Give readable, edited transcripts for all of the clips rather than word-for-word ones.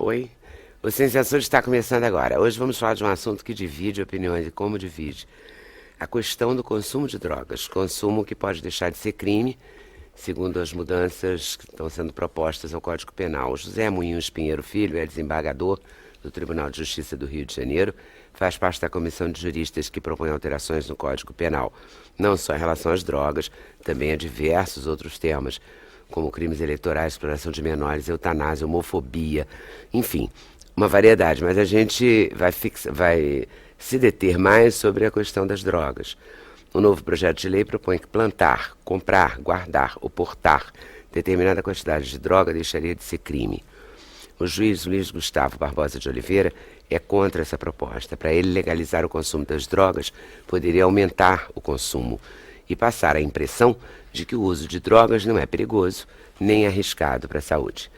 Oi, o Cienciação está começando agora. Hoje vamos falar de um assunto que divide opiniões e como divide. A questão do consumo de drogas. Consumo que pode deixar de ser crime, segundo as mudanças que estão sendo propostas ao Código Penal. O José Moinhos Pinheiro Filho é desembargador do Tribunal de Justiça do Rio de Janeiro, faz parte da comissão de juristas que propõe alterações no Código Penal, não só em relação às drogas, também a diversos outros temas, como crimes eleitorais, exploração de menores, eutanásia, homofobia, enfim, uma variedade. Mas a gente vai se deter mais sobre a questão das drogas. O novo projeto de lei propõe que plantar, comprar, guardar ou portar determinada quantidade de droga deixaria de ser crime. O juiz Luiz Gustavo Barbosa de Oliveira é contra essa proposta. Para ele, legalizar o consumo das drogas poderia aumentar o consumo e passar a impressão de que o uso de drogas não é perigoso nem arriscado para a saúde.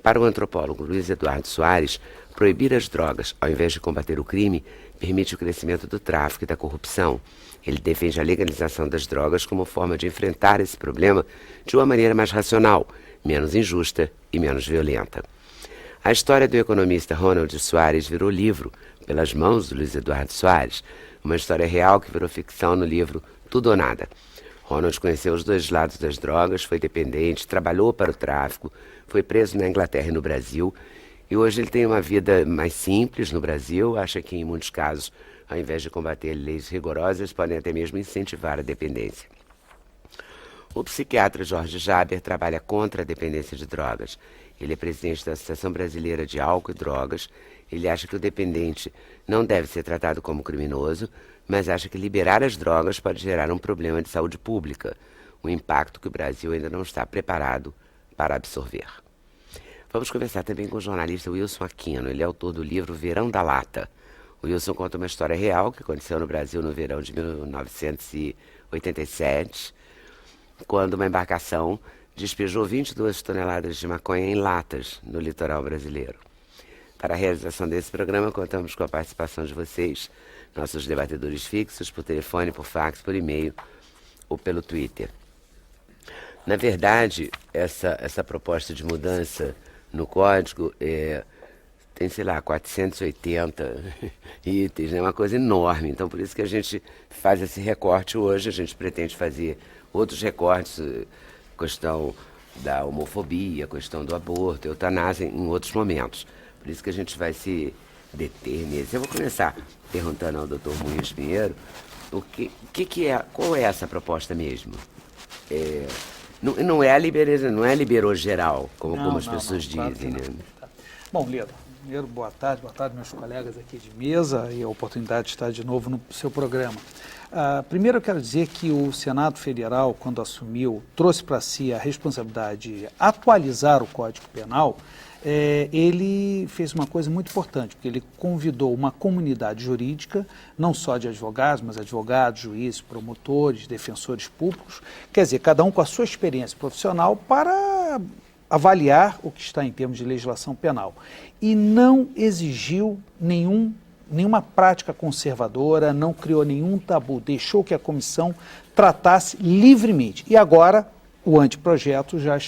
Para o antropólogo Luiz Eduardo Soares, proibir as drogas, ao invés de combater o crime, permite o crescimento do tráfico e da corrupção. Ele defende a legalização das drogas como forma de enfrentar esse problema de uma maneira mais racional, menos injusta e menos violenta. A história do economista Ronald Soares virou livro, pelas mãos do Luiz Eduardo Soares, uma história real que virou ficção no livro Tudo ou Nada. Ronald conheceu os dois lados das drogas, foi dependente, trabalhou para o tráfico, foi preso na Inglaterra e no Brasil, e hoje ele tem uma vida mais simples no Brasil, acha que em muitos casos, ao invés de combater leis rigorosas, podem até mesmo incentivar a dependência. O psiquiatra Jorge Jaber trabalha contra a dependência de drogas. Ele é presidente da Associação Brasileira de Álcool e Drogas. Ele acha que o dependente não deve ser tratado como criminoso, mas acha que liberar as drogas pode gerar um problema de saúde pública, um impacto que o Brasil ainda não está preparado para absorver. Vamos conversar também com o jornalista Wilson Aquino. Ele é autor do livro Verão da Lata. O Wilson conta uma história real que aconteceu no Brasil no verão de 1987, quando uma embarcação despejou 22 toneladas de maconha em latas no litoral brasileiro. Para a realização desse programa, contamos com a participação de vocês, nossos debatedores fixos, por telefone, por fax, por e-mail ou pelo Twitter. Na verdade, essa proposta de mudança no código tem, 480 itens, é uma coisa enorme. Então, por isso que a gente faz esse recorte hoje. A gente pretende fazer outros recortes, questão da homofobia, questão do aborto, eutanásia, em outros momentos. Por isso que a gente vai se deter nesse. Eu vou começar perguntando ao Dr. Moinhos Pinheiro qual é essa proposta mesmo? Não é liberou geral, como as pessoas dizem, claro, né? Tá. Bom, Leda, primeiro, boa tarde meus colegas aqui de mesa e a oportunidade de estar de novo no seu programa. Primeiro eu quero dizer que o Senado Federal, quando assumiu, trouxe para si a responsabilidade de atualizar o Código Penal. Ele fez uma coisa muito importante, porque ele convidou uma comunidade jurídica, não só de advogados, mas advogados, juízes, promotores, defensores públicos, quer dizer, cada um com a sua experiência profissional para avaliar o que está em termos de legislação penal. E não exigiu nenhuma prática conservadora, não criou nenhum tabu, deixou que a comissão tratasse livremente. E agora o anteprojeto já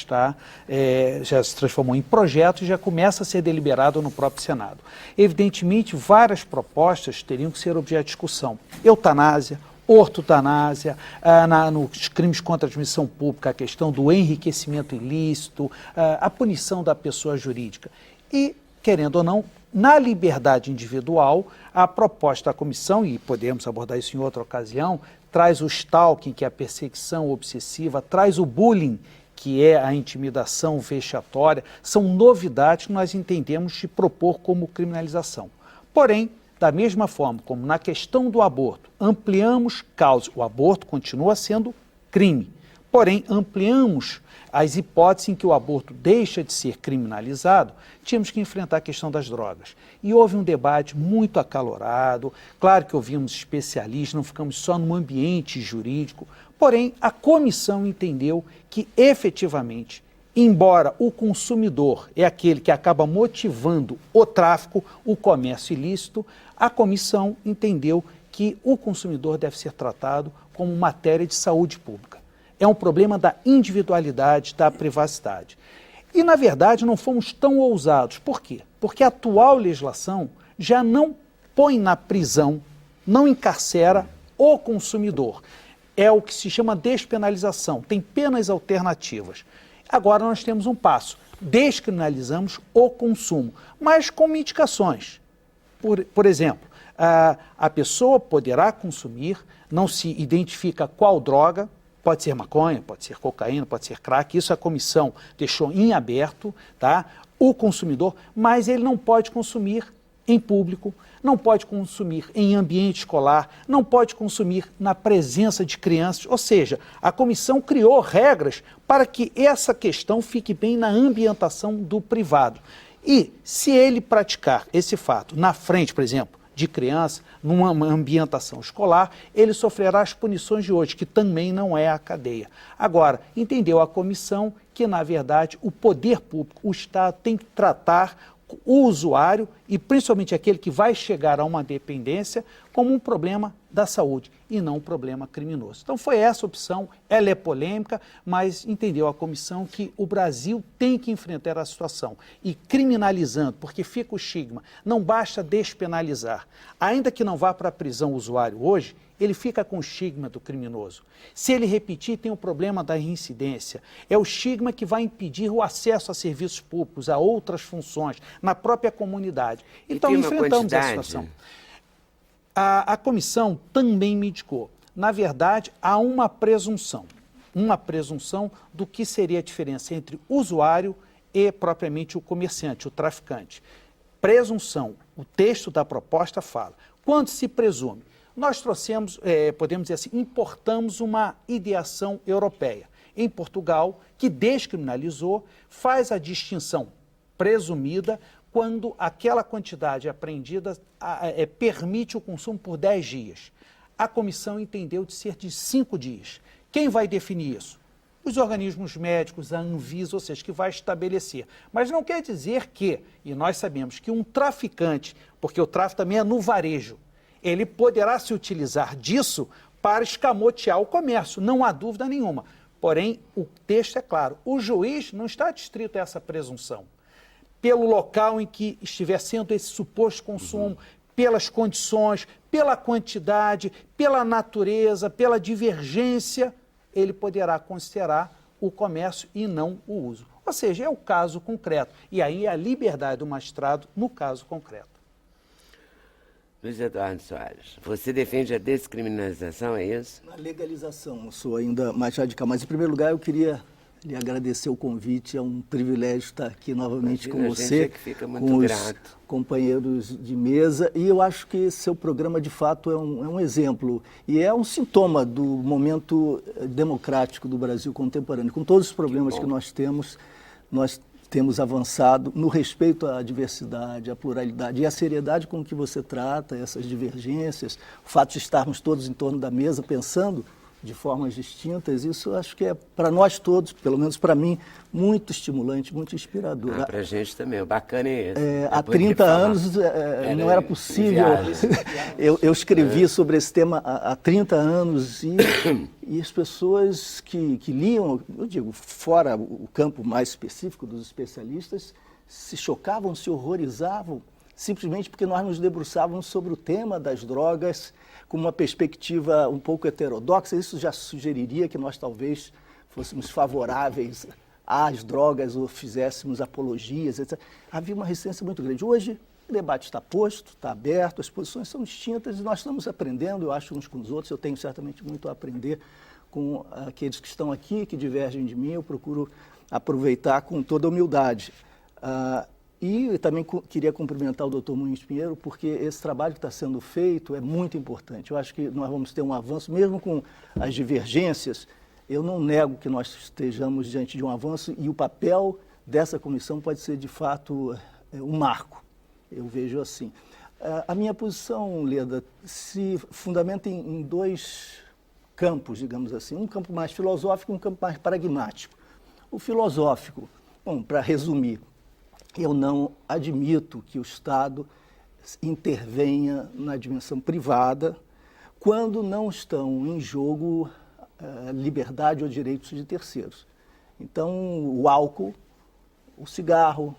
se transformou em projeto e já começa a ser deliberado no próprio Senado. Evidentemente, várias propostas teriam que ser objeto de discussão. Eutanásia, ortotanásia, nos crimes contra a administração pública, a questão do enriquecimento ilícito, a punição da pessoa jurídica. E, querendo ou não, na liberdade individual, a proposta da comissão, e podemos abordar isso em outra ocasião, traz o stalking, que é a perseguição obsessiva, traz o bullying, que é a intimidação vexatória, são novidades que nós entendemos de propor como criminalização. Porém, da mesma forma como na questão do aborto, ampliamos causas, o aborto continua sendo crime, porém ampliamos as hipóteses em que o aborto deixa de ser criminalizado, tínhamos que enfrentar a questão das drogas. E houve um debate muito acalorado, claro que ouvimos especialistas, não ficamos só num ambiente jurídico, porém a comissão entendeu que efetivamente, embora o consumidor é aquele que acaba motivando o tráfico, o comércio ilícito, a comissão entendeu que o consumidor deve ser tratado como matéria de saúde pública. É um problema da individualidade, da privacidade. E, na verdade, não fomos tão ousados. Por quê? Porque a atual legislação já não põe na prisão, não encarcera o consumidor. É o que se chama despenalização, tem penas alternativas. Agora nós temos um passo, descriminalizamos o consumo, mas com indicações. Por exemplo, a pessoa poderá consumir, não se identifica qual droga, pode ser maconha, pode ser cocaína, pode ser crack, isso a comissão deixou em aberto, tá? O consumidor, mas ele não pode consumir em público, não pode consumir em ambiente escolar, não pode consumir na presença de crianças, ou seja, a comissão criou regras para que essa questão fique bem na ambientação do privado. E se ele praticar esse fato na frente, por exemplo, de criança, numa ambientação escolar, ele sofrerá as punições de hoje, que também não é a cadeia. Agora, entendeu a comissão que, na verdade, o poder público, o Estado, tem que tratar o usuário, e principalmente aquele que vai chegar a uma dependência, como um problema da saúde e não um problema criminoso. Então foi essa a opção, ela é polêmica, mas entendeu a comissão que o Brasil tem que enfrentar a situação. E criminalizando, porque fica o estigma, não basta despenalizar. Ainda que não vá para a prisão o usuário hoje, ele fica com o estigma do criminoso. Se ele repetir, tem o problema da reincidência. É o estigma que vai impedir o acesso a serviços públicos, a outras funções, na própria comunidade. Então, enfrentamos essa situação. A comissão também me indicou. Na verdade, há uma presunção do que seria a diferença entre o usuário e propriamente o comerciante, o traficante. Presunção, o texto da proposta fala. Quando se presume? Nós trouxemos, podemos dizer assim, importamos uma ideação europeia. Em Portugal, que descriminalizou, faz a distinção presumida quando aquela quantidade apreendida permite o consumo por 10 dias. A comissão entendeu de ser de 5 dias. Quem vai definir isso? Os organismos médicos, a Anvisa, ou seja, que vai estabelecer. Mas não quer dizer que, e nós sabemos que um traficante, porque o tráfico também é no varejo, ele poderá se utilizar disso para escamotear o comércio, não há dúvida nenhuma. Porém, o texto é claro, o juiz não está adstrito a essa presunção. Pelo local em que estiver sendo esse suposto consumo, pelas condições, pela quantidade, pela natureza, pela divergência, ele poderá considerar o comércio e não o uso. Ou seja, é o caso concreto. E aí é a liberdade do magistrado no caso concreto. Luiz Eduardo Soares, você defende a descriminalização, é isso? A legalização, eu sou ainda mais radical. Mas, em primeiro lugar, eu queria lhe agradecer o convite. É um privilégio estar aqui novamente com você, com os companheiros de mesa. E eu acho que esse seu programa, de fato, é um exemplo. E é um sintoma do momento democrático do Brasil contemporâneo. Com todos os problemas que nós temos avançado no respeito à diversidade, à pluralidade e à seriedade com que você trata essas divergências, o fato de estarmos todos em torno da mesa pensando de formas distintas, isso acho que é para nós todos, pelo menos para mim, muito estimulante, muito inspirador. Para a gente também, o bacana é esse. Há 30 anos não era possível. Eu escrevi sobre esse tema há 30 anos e as pessoas que liam, eu digo, fora o campo mais específico dos especialistas, se chocavam, se horrorizavam, simplesmente porque nós nos debruçávamos sobre o tema das drogas com uma perspectiva um pouco heterodoxa. Isso já sugeriria que nós talvez fôssemos favoráveis às drogas ou fizéssemos apologias, etc. Havia uma resistência muito grande. Hoje, o debate está posto, está aberto, as posições são distintas e nós estamos aprendendo, eu acho, uns com os outros. Eu tenho certamente muito a aprender com aqueles que estão aqui, que divergem de mim. Eu procuro aproveitar com toda a humildade. E também queria cumprimentar o Dr. Muniz Pinheiro, porque esse trabalho que está sendo feito é muito importante. Eu acho que nós vamos ter um avanço, mesmo com as divergências. Eu não nego que nós estejamos diante de um avanço e o papel dessa comissão pode ser, de fato, um marco. Eu vejo assim. A minha posição, Leda, se fundamenta em dois campos, digamos assim. Um campo mais filosófico e um campo mais pragmático. O filosófico, bom, para resumir, eu não admito que o Estado intervenha na dimensão privada quando não estão em jogo liberdade ou direitos de terceiros. Então, o álcool, o cigarro,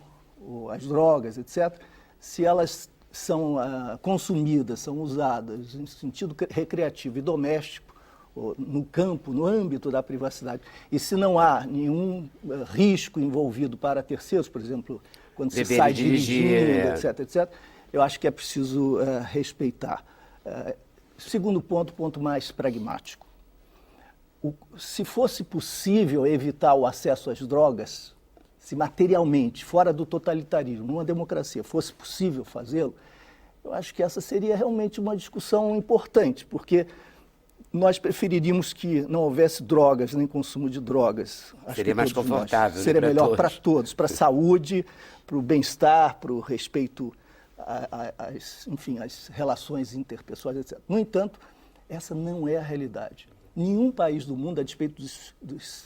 as drogas, etc., se elas são consumidas, são usadas em sentido recreativo e doméstico, no campo, no âmbito da privacidade, e se não há nenhum risco envolvido para terceiros, por exemplo, quando se sai dirigindo, etc., eu acho que é preciso respeitar. Segundo ponto mais pragmático. Se fosse possível evitar o acesso às drogas, se materialmente, fora do totalitarismo, numa democracia, fosse possível fazê-lo, eu acho que essa seria realmente uma discussão importante, porque nós preferiríamos que não houvesse drogas, nem consumo de drogas. Seria mais confortável. Seria melhor para todos, para a saúde, para o bem-estar, para o respeito às relações interpessoais, etc. No entanto, essa não é a realidade. Nenhum país do mundo, a despeito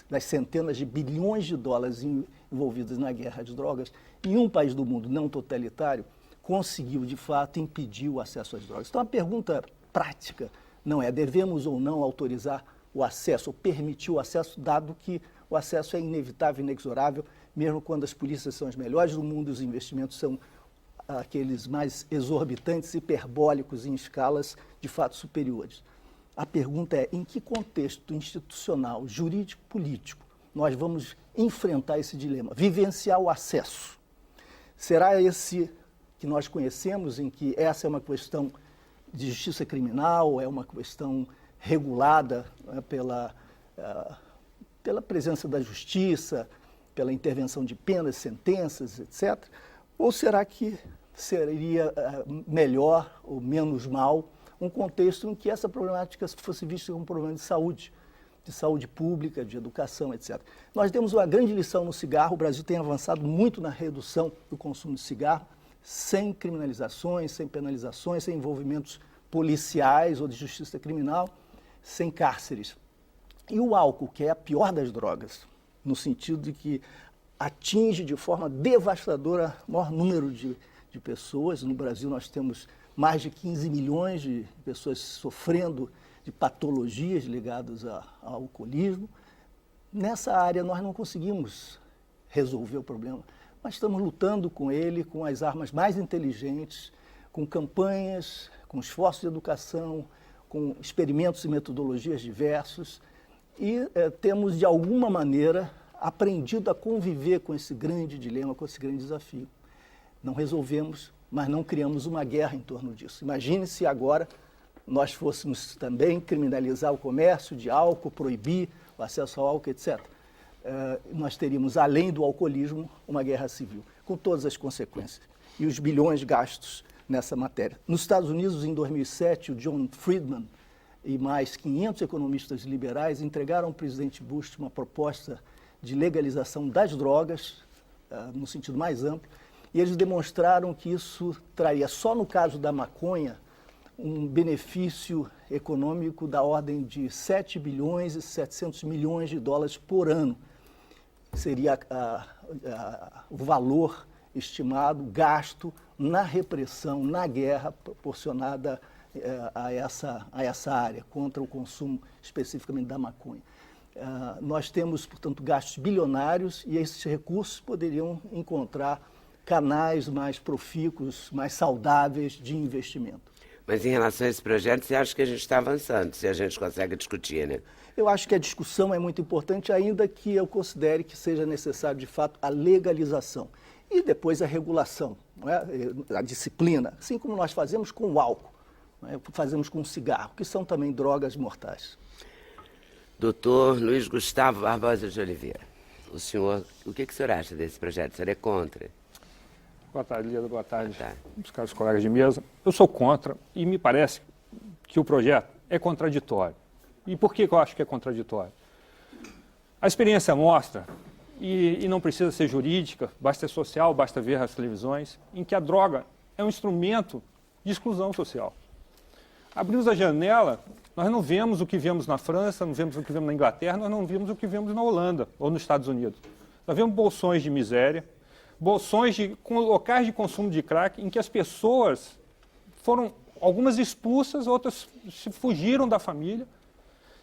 das centenas de bilhões de dólares envolvidos na guerra de drogas, nenhum país do mundo não totalitário conseguiu, de fato, impedir o acesso às drogas. Então, a pergunta prática não é devemos ou não autorizar o acesso, ou permitir o acesso, dado que o acesso é inevitável, inexorável, mesmo quando as polícias são as melhores do mundo e os investimentos são aqueles mais exorbitantes, hiperbólicos, em escalas de fato superiores. A pergunta é, em que contexto institucional, jurídico, político, nós vamos enfrentar esse dilema, vivenciar o acesso? Será esse que nós conhecemos, em que essa é uma questão de justiça criminal, é uma questão regulada, né, pela presença da justiça, pela intervenção de penas, sentenças, etc.? Ou será que seria melhor ou menos mal um contexto em que essa problemática fosse vista como um problema de saúde pública, de educação, etc. Nós temos uma grande lição no cigarro, o Brasil tem avançado muito na redução do consumo de cigarro, sem criminalizações, sem penalizações, sem envolvimentos policiais ou de justiça criminal, sem cárceres. E o álcool, que é a pior das drogas, no sentido de que atinge de forma devastadora o maior número de pessoas. No Brasil nós temos mais de 15 milhões de pessoas sofrendo de patologias ligadas ao alcoolismo. Nessa área nós não conseguimos resolver o problema, mas estamos lutando com ele com as armas mais inteligentes, com campanhas, com esforços de educação, com experimentos e metodologias diversos, e temos, de alguma maneira, aprendido a conviver com esse grande dilema, com esse grande desafio. Não resolvemos, mas não criamos uma guerra em torno disso. Imagine se agora nós fôssemos também criminalizar o comércio de álcool, proibir o acesso ao álcool, etc. Nós teríamos, além do alcoolismo, uma guerra civil, com todas as consequências. E os bilhões gastos nessa matéria. Nos Estados Unidos, em 2007, o John Friedman e mais 500 economistas liberais entregaram ao presidente Bush uma proposta de legalização das drogas, no sentido mais amplo, e eles demonstraram que isso traria, só no caso da maconha, um benefício econômico da ordem de 7 bilhões e 700 milhões de dólares por ano. Seria o valor estimado, gasto na repressão, na guerra proporcionada a essa área, contra o consumo especificamente da maconha. Nós temos, portanto, gastos bilionários e esses recursos poderiam encontrar canais mais profícuos, mais saudáveis de investimento. Mas em relação a esse projeto, você acha que a gente está avançando, se a gente consegue discutir, né? Eu acho que a discussão é muito importante, ainda que eu considere que seja necessário, de fato, a legalização. E depois a regulação, não é? A disciplina, assim como nós fazemos com o álcool, não é? Fazemos com o cigarro, que são também drogas mortais. Doutor Luiz Gustavo Barbosa de Oliveira, o que o senhor acha desse projeto? O senhor é contra? Boa tarde, Lida. Boa tarde, meus caros colegas de mesa. Eu sou contra e me parece que o projeto é contraditório. E por que eu acho que é contraditório? A experiência mostra, e não precisa ser jurídica, basta ser social, basta ver as televisões, em que a droga é um instrumento de exclusão social. Abrimos a janela, nós não vemos o que vemos na França, não vemos o que vemos na Inglaterra, nós não vemos o que vemos na Holanda ou nos Estados Unidos. Nós vemos bolsões de miséria, bolsões com locais de consumo de crack, em que as pessoas foram, algumas expulsas, outras se fugiram da família,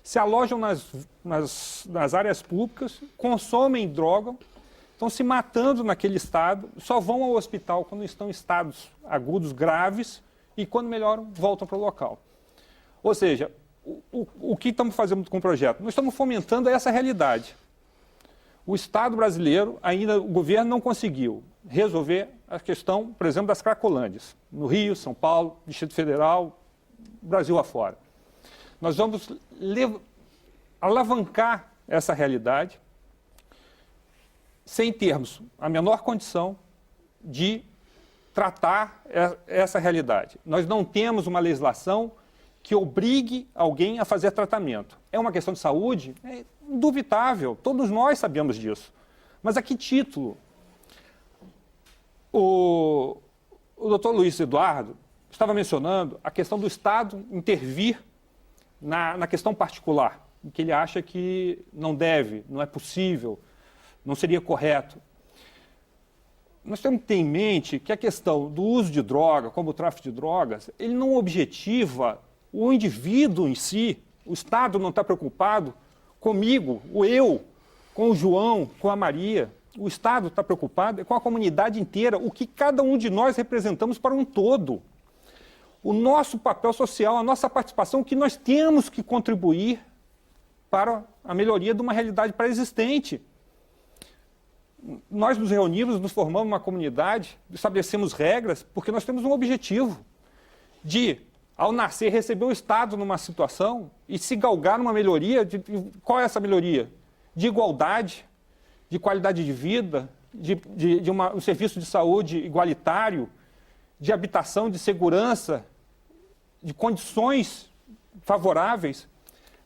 se alojam nas áreas públicas, consomem droga. estão se matando naquele estado, só vão ao hospital quando estão em estados agudos graves e quando melhoram, voltam para o local. Ou seja, o que estamos fazendo com o projeto? Nós estamos fomentando essa realidade. O Estado brasileiro, ainda o governo não conseguiu resolver a questão, por exemplo, das cracolândias, no Rio, São Paulo, Distrito Federal, Brasil afora. Nós vamos alavancar essa realidade sem termos a menor condição de tratar essa realidade. Nós não temos uma legislação que obrigue alguém a fazer tratamento. É uma questão de saúde? É indubitável, todos nós sabemos disso. Mas a que título? O doutor Luiz Eduardo estava mencionando a questão do Estado intervir na questão particular, em que ele acha que não deve, não é possível, não seria correto. Nós temos que ter em mente que a questão do uso de droga, como o tráfico de drogas, ele não objetiva o indivíduo em si. O Estado não está preocupado comigo, com o João, com a Maria. O Estado está preocupado com a comunidade inteira, o que cada um de nós representamos para um todo. O nosso papel social, a nossa participação, o que nós temos que contribuir para a melhoria de uma realidade pré-existente. Nós nos reunimos, nos formamos uma comunidade, estabelecemos regras, porque nós temos um objetivo de, ao nascer, receber o Estado numa situação e se galgar numa melhoria. Qual é essa melhoria? De igualdade, de qualidade de vida, de um serviço de saúde igualitário, de habitação, de segurança, de condições favoráveis.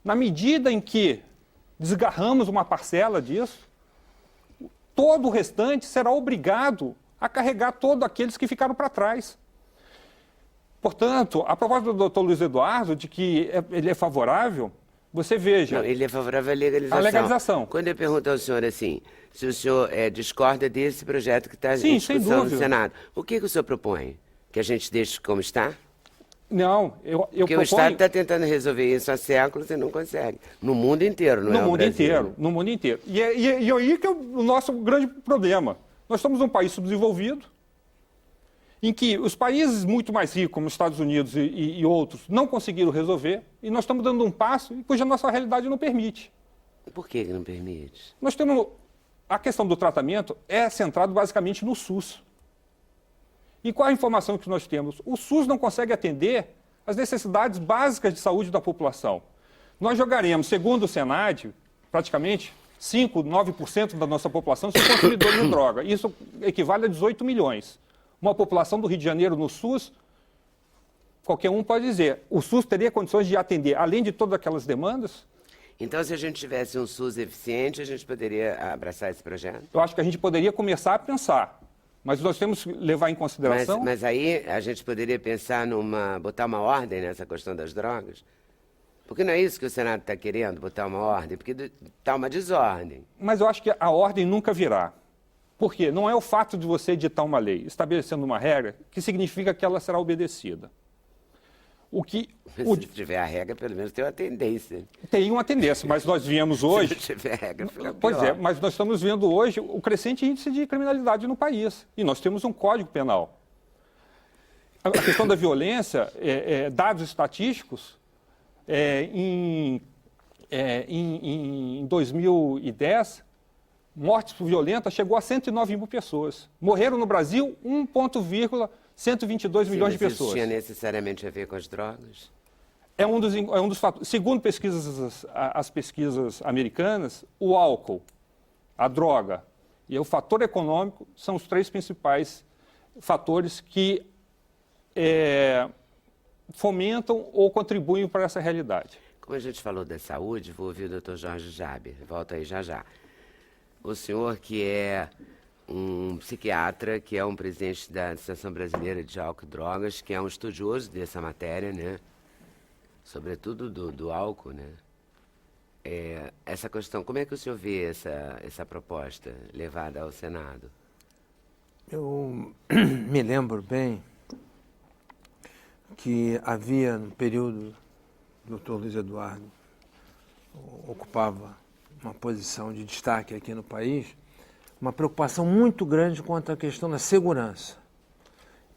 Na medida em que desgarramos uma parcela disso, todo o restante será obrigado a carregar todos aqueles que ficaram para trás. Portanto, a proposta do Dr. Luiz Eduardo, de que ele é favorável, você veja... Não, ele é favorável à legalização. A legalização. Quando eu pergunto ao senhor assim, se o senhor discorda desse projeto que está em Sim, discussão no Senado, o que o senhor propõe? Que a gente deixe como está? Não, eu Porque proponho... o Estado está tentando resolver isso há séculos e não consegue. No mundo inteiro, não é No o mundo Brasil. inteiro, no mundo inteiro. E aí que é o nosso grande problema. Nós somos um país subdesenvolvido, em que os países muito mais ricos, como os Estados Unidos e outros, não conseguiram resolver, e nós estamos dando um passo cuja nossa realidade não permite. Por que não permite? Nós temos... A questão do tratamento é centrado basicamente no SUS. E qual a informação que nós temos? O SUS não consegue atender as necessidades básicas de saúde da população. Nós jogaremos, segundo o Senad, praticamente 5%, 9% da nossa população são consumidores de droga. Isso equivale a 18 milhões. Uma população do Rio de Janeiro no SUS, qualquer um pode dizer, o SUS teria condições de atender, além de todas aquelas demandas? Então, se a gente tivesse um SUS eficiente, a gente poderia abraçar esse projeto? Eu acho que a gente poderia começar a pensar. Mas nós temos que levar em consideração... Mas aí a gente poderia pensar botar uma ordem nessa questão das drogas? Porque não é isso que o Senado está querendo, botar uma ordem? Porque está uma desordem. Mas eu acho que a ordem nunca virá. Por quê? Não é o fato de você editar uma lei, estabelecendo uma regra, que significa que ela será obedecida. Se tiver a regra, pelo menos tem uma tendência. Tem uma tendência, mas nós viemos hoje... Se tiver a regra, fica pior. Pois é, mas nós estamos vendo hoje o crescente índice de criminalidade no país. E nós temos um Código Penal. A questão da violência, dados estatísticos, em 2010, mortes por violenta chegou a 109 mil pessoas. Morreram no Brasil 1,122 milhões de pessoas. Isso tinha necessariamente a ver com as drogas? É um dos fatores. Segundo as pesquisas americanas, o álcool, a droga e o fator econômico são os três principais fatores que fomentam ou contribuem para essa realidade. Como a gente falou da saúde, vou ouvir o Dr. Jorge Jaber. Volto aí já já. O senhor que é um psiquiatra, que é um presidente da Associação Brasileira de Álcool e Drogas, que é um estudioso dessa matéria, né? Sobretudo do álcool, né? Essa questão, como é que o senhor vê essa proposta levada ao Senado? Eu me lembro bem que havia, no período, o Dr. Luiz Eduardo ocupava uma posição de destaque aqui no país, uma preocupação muito grande quanto à questão da segurança.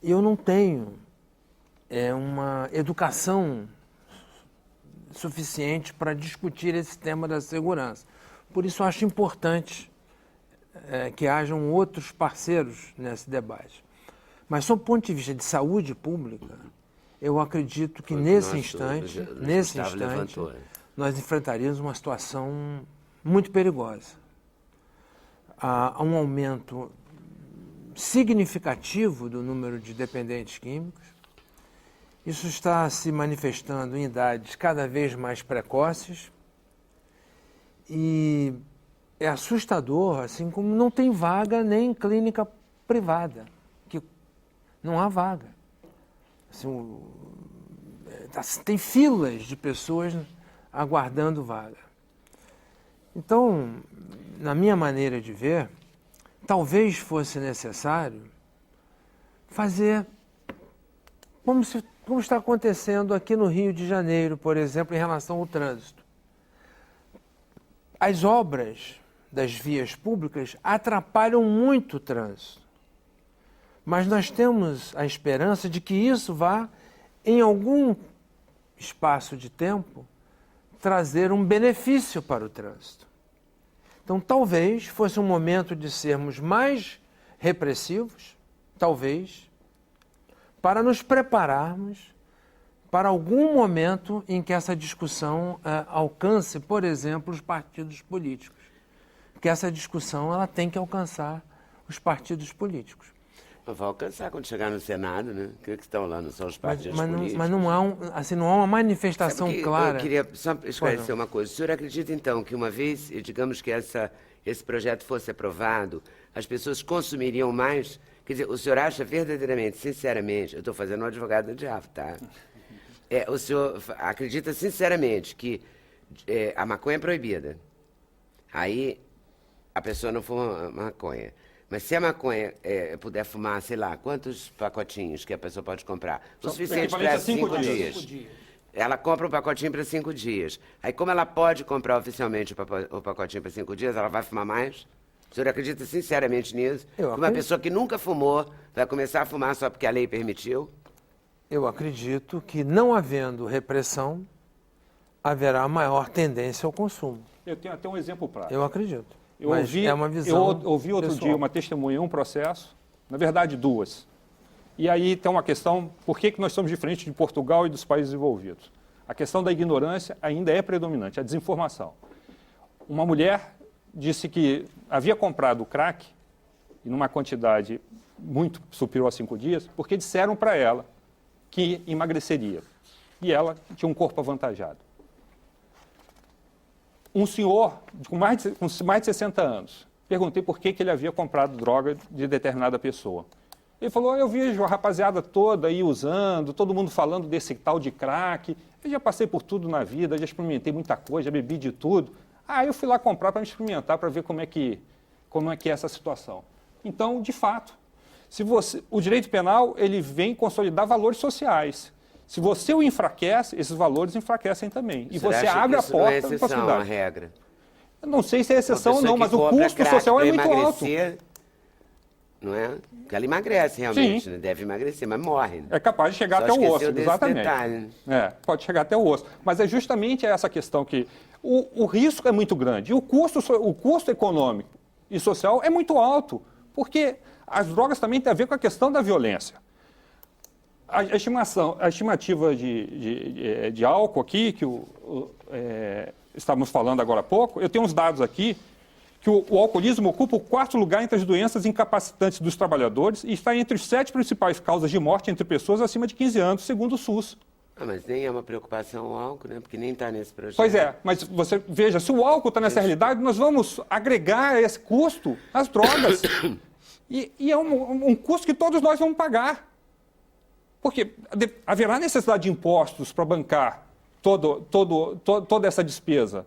Eu não tenho uma educação suficiente para discutir esse tema da segurança. Por isso, eu acho importante que hajam outros parceiros nesse debate. Mas, sob o ponto de vista de saúde pública, eu acredito que nesse instante, nós enfrentaríamos uma situação muito perigosa. Há um aumento significativo do número de dependentes químicos. Isso está se manifestando em idades cada vez mais precoces e é assustador, assim como não tem vaga nem em clínica privada, que não há vaga. Assim, tem filas de pessoas aguardando vaga. Então, na minha maneira de ver, talvez fosse necessário fazer como está acontecendo aqui no Rio de Janeiro, por exemplo, em relação ao trânsito. As obras das vias públicas atrapalham muito o trânsito. Mas nós temos a esperança de que isso vá, em algum espaço de tempo, trazer um benefício para o trânsito. Então, talvez fosse um momento de sermos mais repressivos, talvez, para nos prepararmos para algum momento em que essa discussão alcance, por exemplo, os partidos políticos. Porque essa discussão ela tem que alcançar os partidos políticos. Vai alcançar quando chegar no Senado, né? O que estão lá, não são os partidos políticos. Mas não há, não há uma manifestação clara. Eu queria só esclarecer uma coisa. O senhor acredita, então, que uma vez, digamos que esse projeto fosse aprovado, as pessoas consumiriam mais? Quer dizer, o senhor acha verdadeiramente, sinceramente, eu estou fazendo um advogado do diabo, tá? O senhor acredita sinceramente que a maconha é proibida, aí a pessoa não fuma maconha. Mas se a maconha puder fumar, sei lá, quantos pacotinhos que a pessoa pode comprar? O suficiente para 5 dias. Ela compra um pacotinho para 5 dias. Aí, como ela pode comprar oficialmente o pacotinho para 5 dias, ela vai fumar mais? O senhor acredita sinceramente nisso? Que uma pessoa que nunca fumou vai começar a fumar só porque a lei permitiu? Eu acredito que, não havendo repressão, haverá maior tendência ao consumo. Eu tenho até um exemplo prático. Eu acredito. Eu ouvi outro dia uma testemunha em um processo, na verdade 2. E aí tem uma questão, por que nós somos diferentes de Portugal e dos países desenvolvidos? A questão da ignorância ainda é predominante, a desinformação. Uma mulher disse que havia comprado crack, em uma quantidade muito superior a 5 dias, porque disseram para ela que emagreceria. E ela tinha um corpo avantajado. Um senhor com mais de 60 anos, perguntei por que ele havia comprado droga de determinada pessoa. Ele falou, eu vejo a rapaziada toda aí usando, todo mundo falando desse tal de crack. Eu já passei por tudo na vida, já experimentei muita coisa, já bebi de tudo. Eu fui lá comprar para me experimentar, para ver como é que é essa situação. Então, de fato, o direito penal ele vem consolidar valores sociais. Se você o enfraquece, esses valores enfraquecem também. E você abre a porta para a possibilidade. Não é exceção, a regra? Eu não sei se é exceção ou não, mas o custo social é muito alto. Não é? Porque ela emagrece realmente, né? Deve emagrecer, mas morre. Né? É capaz de chegar até o osso, exatamente. Detalhe, né? Pode chegar até o osso. Mas é justamente essa questão que o risco é muito grande e o custo econômico e social é muito alto, porque as drogas também têm a ver com a questão da violência. A estimativa de álcool aqui, que estávamos falando agora há pouco, eu tenho uns dados aqui, que o alcoolismo ocupa o 4º lugar entre as doenças incapacitantes dos trabalhadores e está entre as 7 principais causas de morte entre pessoas acima de 15 anos, segundo o SUS. Mas nem é uma preocupação o álcool, né? Porque nem está nesse projeto. Pois é, mas você veja, se o álcool está nessa realidade, nós vamos agregar esse custo às drogas. E é um custo que todos nós vamos pagar. Porque haverá necessidade de impostos para bancar toda essa despesa.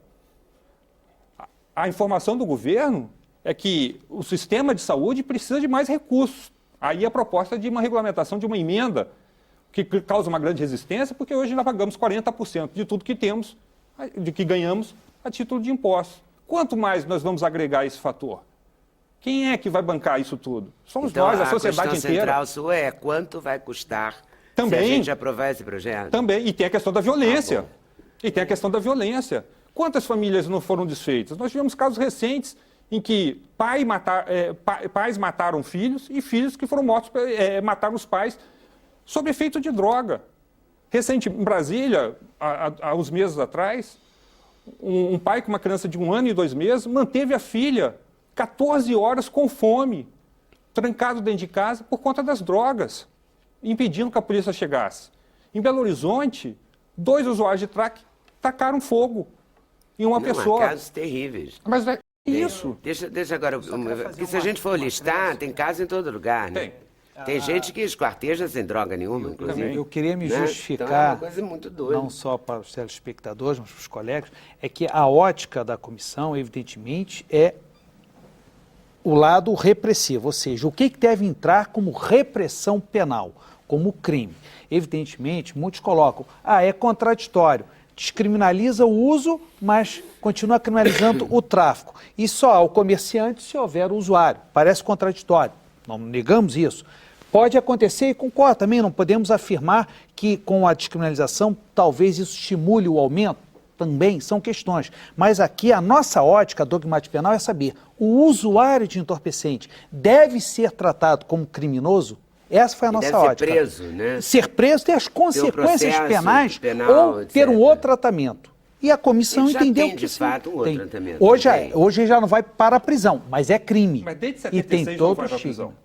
A informação do governo é que o sistema de saúde precisa de mais recursos. Aí a proposta de uma regulamentação, de uma emenda, que causa uma grande resistência, porque hoje nós pagamos 40% de tudo que temos, de que ganhamos, a título de impostos. Quanto mais nós vamos agregar esse fator? Quem é que vai bancar isso tudo? Somos Então, nós, a sociedade questão inteira. central sua é quanto vai custar Também. se a gente aprovar esse projeto? Também. E tem a questão da violência. bom. E tem a questão da violência. Quantas famílias não foram desfeitas? Nós tivemos casos recentes em que pais mataram filhos e filhos que foram mortos, mataram os pais sob efeito de droga. Recente, em Brasília, há uns meses atrás, um pai com uma criança de 1 ano e 2 meses manteve a filha 14 horas com fome, trancado dentro de casa por conta das drogas, impedindo que a polícia chegasse. Em Belo Horizonte, 2 usuários de crack tacaram fogo em uma pessoa. Há casos terríveis. Mas é isso. Deixa agora, porque se a gente for listar, tem caso em todo lugar, né? Tem gente que esquarteja sem droga nenhuma, inclusive. Eu queria me né? justificar, Então é uma coisa muito doida. não só para os telespectadores, mas para os colegas, é que a ótica da comissão, evidentemente, é o lado repressivo, ou seja, o que deve entrar como repressão penal, como crime. Evidentemente, muitos colocam, é contraditório, descriminaliza o uso, mas continua criminalizando o tráfico. E só ao comerciante se houver o usuário. Parece contraditório, não negamos isso. Pode acontecer e concordo também, não podemos afirmar que com a descriminalização talvez isso estimule o aumento, também são questões. Mas aqui a nossa ótica dogmática penal é saber, o usuário de entorpecente deve ser tratado como criminoso? Essa foi a nossa ótica. Deve ser preso, né? Ser preso, ter as consequências processo penais penal, ou ter um etc. outro tratamento. E a comissão Ele já entendeu tem, que de sim. fato, um outro Tem. tratamento, Hoje, não tem? hoje já não vai para a prisão, mas é crime. Mas desde e 76 tem não todo vai o para a estigma. prisão.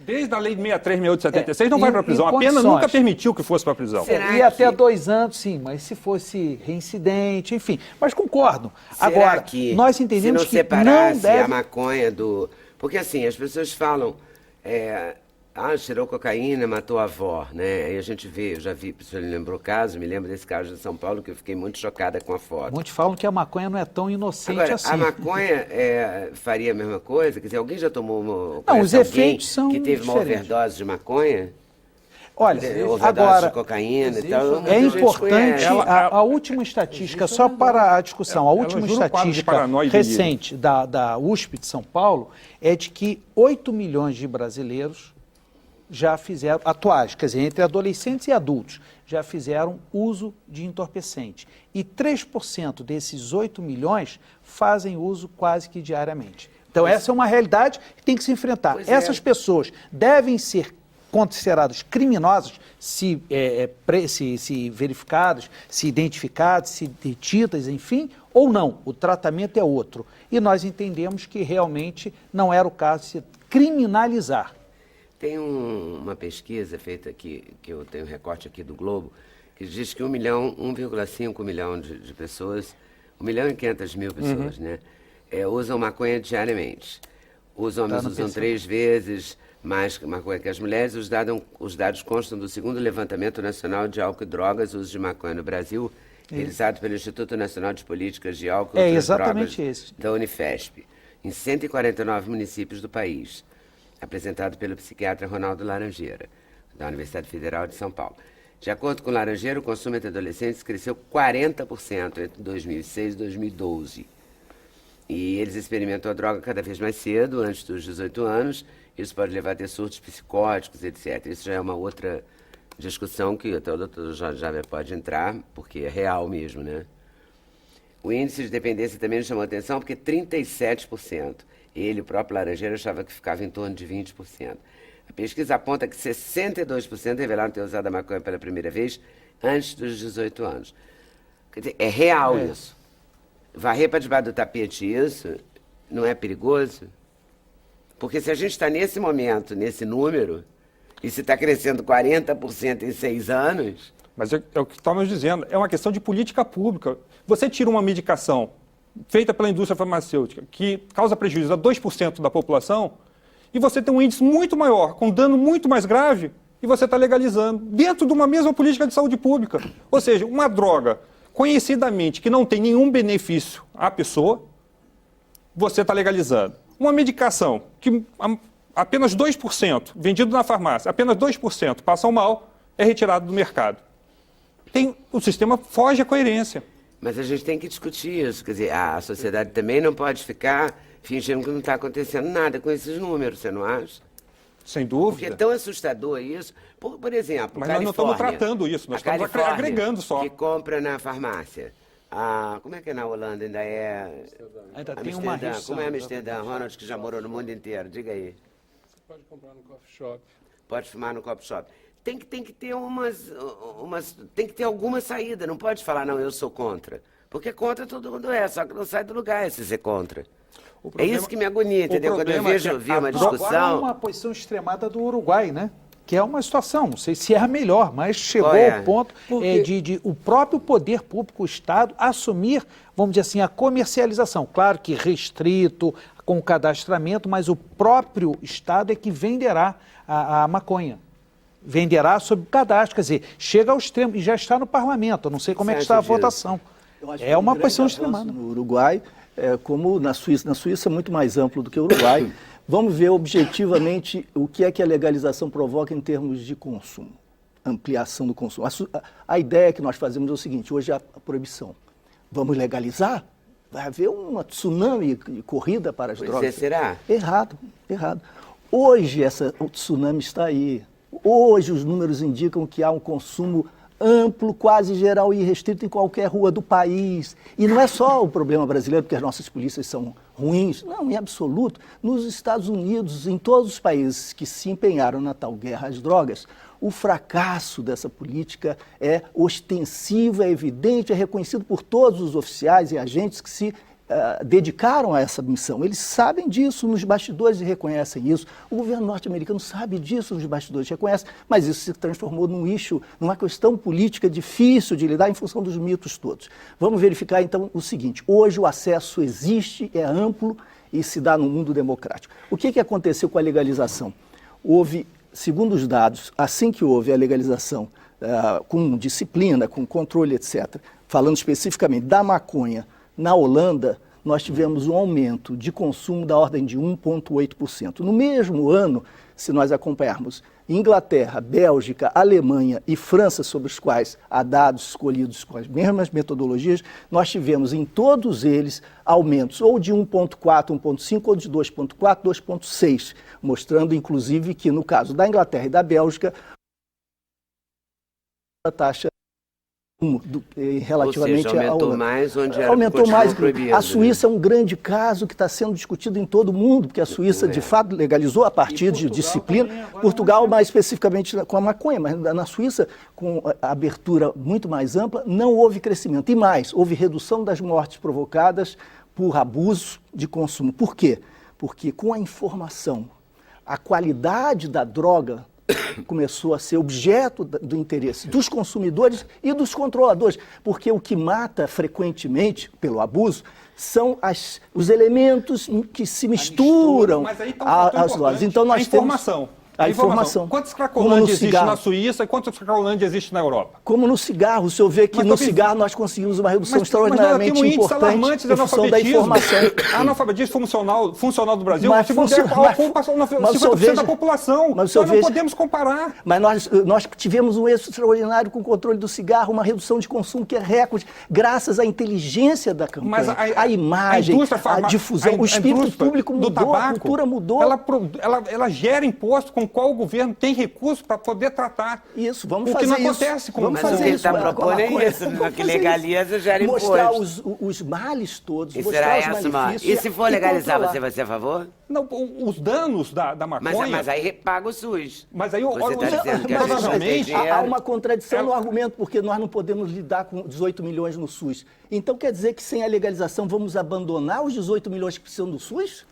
Desde a lei 63, 68 de 76 não em- vai para a prisão. em A pena condições. nunca permitiu que fosse para a prisão. Será E até que- 2 anos, sim, mas se fosse reincidente, enfim. Mas concordo. Será Agora, que nós entendemos se não que separasse não deve... a maconha do... Porque assim, as pessoas falam, cheirou cocaína, matou a avó, né? Aí a gente vê, eu já vi, o senhor lembrou o caso, me lembro desse caso de São Paulo, que eu fiquei muito chocada com a foto. Muitos falam que a maconha não é tão inocente Agora, assim. a maconha faria a mesma coisa? Quer dizer, alguém já tomou Não, conhece os alguém efeitos são que teve uma diferentes. overdose de maconha? Olha, Overdose agora, de cocaína e tal? é muita gente importante, conhece. a última estatística, só para a discussão, a última jura um quadro de estatística paranoia e delírio. recente da USP de São Paulo é de que 8 milhões de brasileiros já fizeram, atuais, quer dizer, entre adolescentes e adultos, já fizeram uso de entorpecente. E 3% desses 8 milhões fazem uso quase que diariamente. Então, essa é uma realidade que tem que se enfrentar. Pois é. Essas pessoas devem ser consideradas criminosas se verificadas, se identificadas, se detidas, enfim, ou não. O tratamento é outro. E nós entendemos que realmente não era o caso de se criminalizar. Tem uma pesquisa feita aqui, que eu tenho um recorte aqui do Globo, que diz que 1,5 milhão de pessoas, 1.500.000 pessoas, né, usam maconha diariamente. Os homens no usam PC. 3 vezes mais maconha que as mulheres. Os dados constam do segundo levantamento nacional de álcool e drogas, uso de maconha no Brasil, realizado pelo Instituto Nacional de Políticas de Álcool e Outras exatamente Drogas esse. da Unifesp, em 149 municípios do país, apresentado pelo psiquiatra Ronaldo Laranjeira, da Universidade Federal de São Paulo. De acordo com Laranjeira, o consumo entre adolescentes cresceu 40% entre 2006 e 2012. E eles experimentam a droga cada vez mais cedo, antes dos 18 anos. Isso pode levar a ter surtos psicóticos, etc. Isso já é uma outra discussão que até o doutor Jorge Jaber pode entrar, porque é real mesmo, né? O índice de dependência também nos chamou a atenção, porque 37%. Ele, o próprio Laranjeira, achava que ficava em torno de 20%. A pesquisa aponta que 62% revelaram ter usado a maconha pela primeira vez antes dos 18 anos. Quer dizer, é real isso. Varrer para debaixo do tapete isso não é perigoso? Porque se a gente está nesse momento, nesse número, e se está crescendo 40% em 6 anos... Mas é o que estávamos dizendo, é uma questão de política pública. Você tira uma medicação feita pela indústria farmacêutica, que causa prejuízo a 2% da população, e você tem um índice muito maior, com dano muito mais grave, e você está legalizando, dentro de uma mesma política de saúde pública. Ou seja, uma droga conhecidamente que não tem nenhum benefício à pessoa, você está legalizando. Uma medicação que apenas 2%, vendido na farmácia, apenas 2% passam mal, é retirado do mercado. O sistema foge à coerência. Mas a gente tem que discutir isso. Quer dizer, a sociedade também não pode ficar fingindo que não está acontecendo nada com esses números, você não acha? Sem Porque dúvida. é tão assustador isso. Por exemplo, Mas nós não estamos Califórnia. tratando isso, nós A estamos Califórnia, agregando só. que compra na farmácia. Como é que é na Holanda? Ainda é... Ainda tem uma Amsterdã. restrição, Como é Amsterdã? Ronald, que já morou no mundo inteiro. Diga aí. Você pode comprar no coffee shop. Pode fumar no coffee shop. Tem que ter tem que ter alguma saída. Não pode falar, não, eu sou contra. Porque contra todo mundo só que não sai do lugar se ser contra. É isso que me agonia, entendeu? Quando eu vi uma Agora é discussão... uma posição extremada do Uruguai, né? Que é uma situação, não sei se é a melhor, mas chegou Qual é? ao ponto de o próprio poder público, o Estado, assumir, vamos dizer assim, a comercialização. Claro que restrito, com o cadastramento, mas o próprio Estado é que venderá a maconha. Venderá sob cadastro, quer dizer, chega ao extremo e já está no parlamento. Eu não sei como é que está a votação. É uma posição extremada. No Uruguai, como na Suíça. Na Suíça é muito mais amplo do que o Uruguai. Vamos ver objetivamente o que é que a legalização provoca em termos de consumo, ampliação do consumo. A ideia que nós fazemos é o seguinte, hoje a proibição. Vamos legalizar? Vai haver uma tsunami corrida para as drogas. Será? Errado. Hoje o tsunami está aí. Hoje os números indicam que há um consumo amplo, quase geral e restrito em qualquer rua do país. E não é só o problema brasileiro, porque as nossas polícias são ruins. Não, em absoluto. Nos Estados Unidos, em todos os países que se empenharam na tal guerra às drogas, o fracasso dessa política é ostensivo, é evidente, é reconhecido por todos os oficiais e agentes que se dedicaram a essa missão. Eles sabem disso nos bastidores e reconhecem isso. O governo norte-americano sabe disso nos bastidores e reconhece, mas isso se transformou num issue, numa questão política difícil de lidar em função dos mitos todos. Vamos verificar então o seguinte, hoje o acesso existe, é amplo e se dá no mundo democrático. O que aconteceu com a legalização? Houve, segundo os dados, assim que houve a legalização com disciplina, com controle, etc., falando especificamente da maconha, na Holanda, nós tivemos um aumento de consumo da ordem de 1,8%. No mesmo ano, se nós acompanharmos Inglaterra, Bélgica, Alemanha e França, sobre os quais há dados escolhidos com as mesmas metodologias, nós tivemos em todos eles aumentos ou de 1,4%, 1,5% ou de 2,4%, 2,6%, mostrando inclusive que no caso da Inglaterra e da Bélgica, a taxa relativamente ou seja, aumentou ao... mais onde era aumentou mais. proibido, A Suíça é um grande caso que está sendo discutido em todo o mundo, porque a Suíça, de fato, legalizou a partir de disciplina. Portugal, mais especificamente com a maconha, mas na Suíça, com a abertura muito mais ampla, não houve crescimento. E mais, houve redução das mortes provocadas por abuso de consumo. Por quê? Porque com a informação, a qualidade da droga começou a ser objeto do interesse dos consumidores e dos controladores, porque o que mata frequentemente, pelo abuso, são os elementos que se misturam às drogas. Então nós informação. A informação. Quantos cracolândia existe na Suíça e quantos cracolândia existe na Europa? Como no cigarro. O senhor vê que no cigarro nós conseguimos uma redução extraordinariamente importante em função da informação. Analfabetismo funcional do Brasil, mas, se você ocupação 50% da população, nós não podemos comparar. Mas nós tivemos um êxito extraordinário com o controle do cigarro, uma redução de consumo que é recorde, graças à inteligência da campanha, mas a imagem, a difusão, o espírito público mudou, a cultura mudou. Ela gera imposto com qual o governo tem recurso para poder tratar. Isso, vamos fazer isso. O que não acontece com Mas o que ele está propondo é isso, que legaliza gera imposto. Mostrar os males todos, mostrar os malefícios. E se for legalizar, você vai ser a favor? Não, os danos da maconha... Mas aí paga o SUS. Mas aí provavelmente há uma contradição no argumento, porque nós não podemos lidar com 18 milhões no SUS. Então quer dizer que sem a legalização vamos abandonar os 18 milhões que precisam do SUS?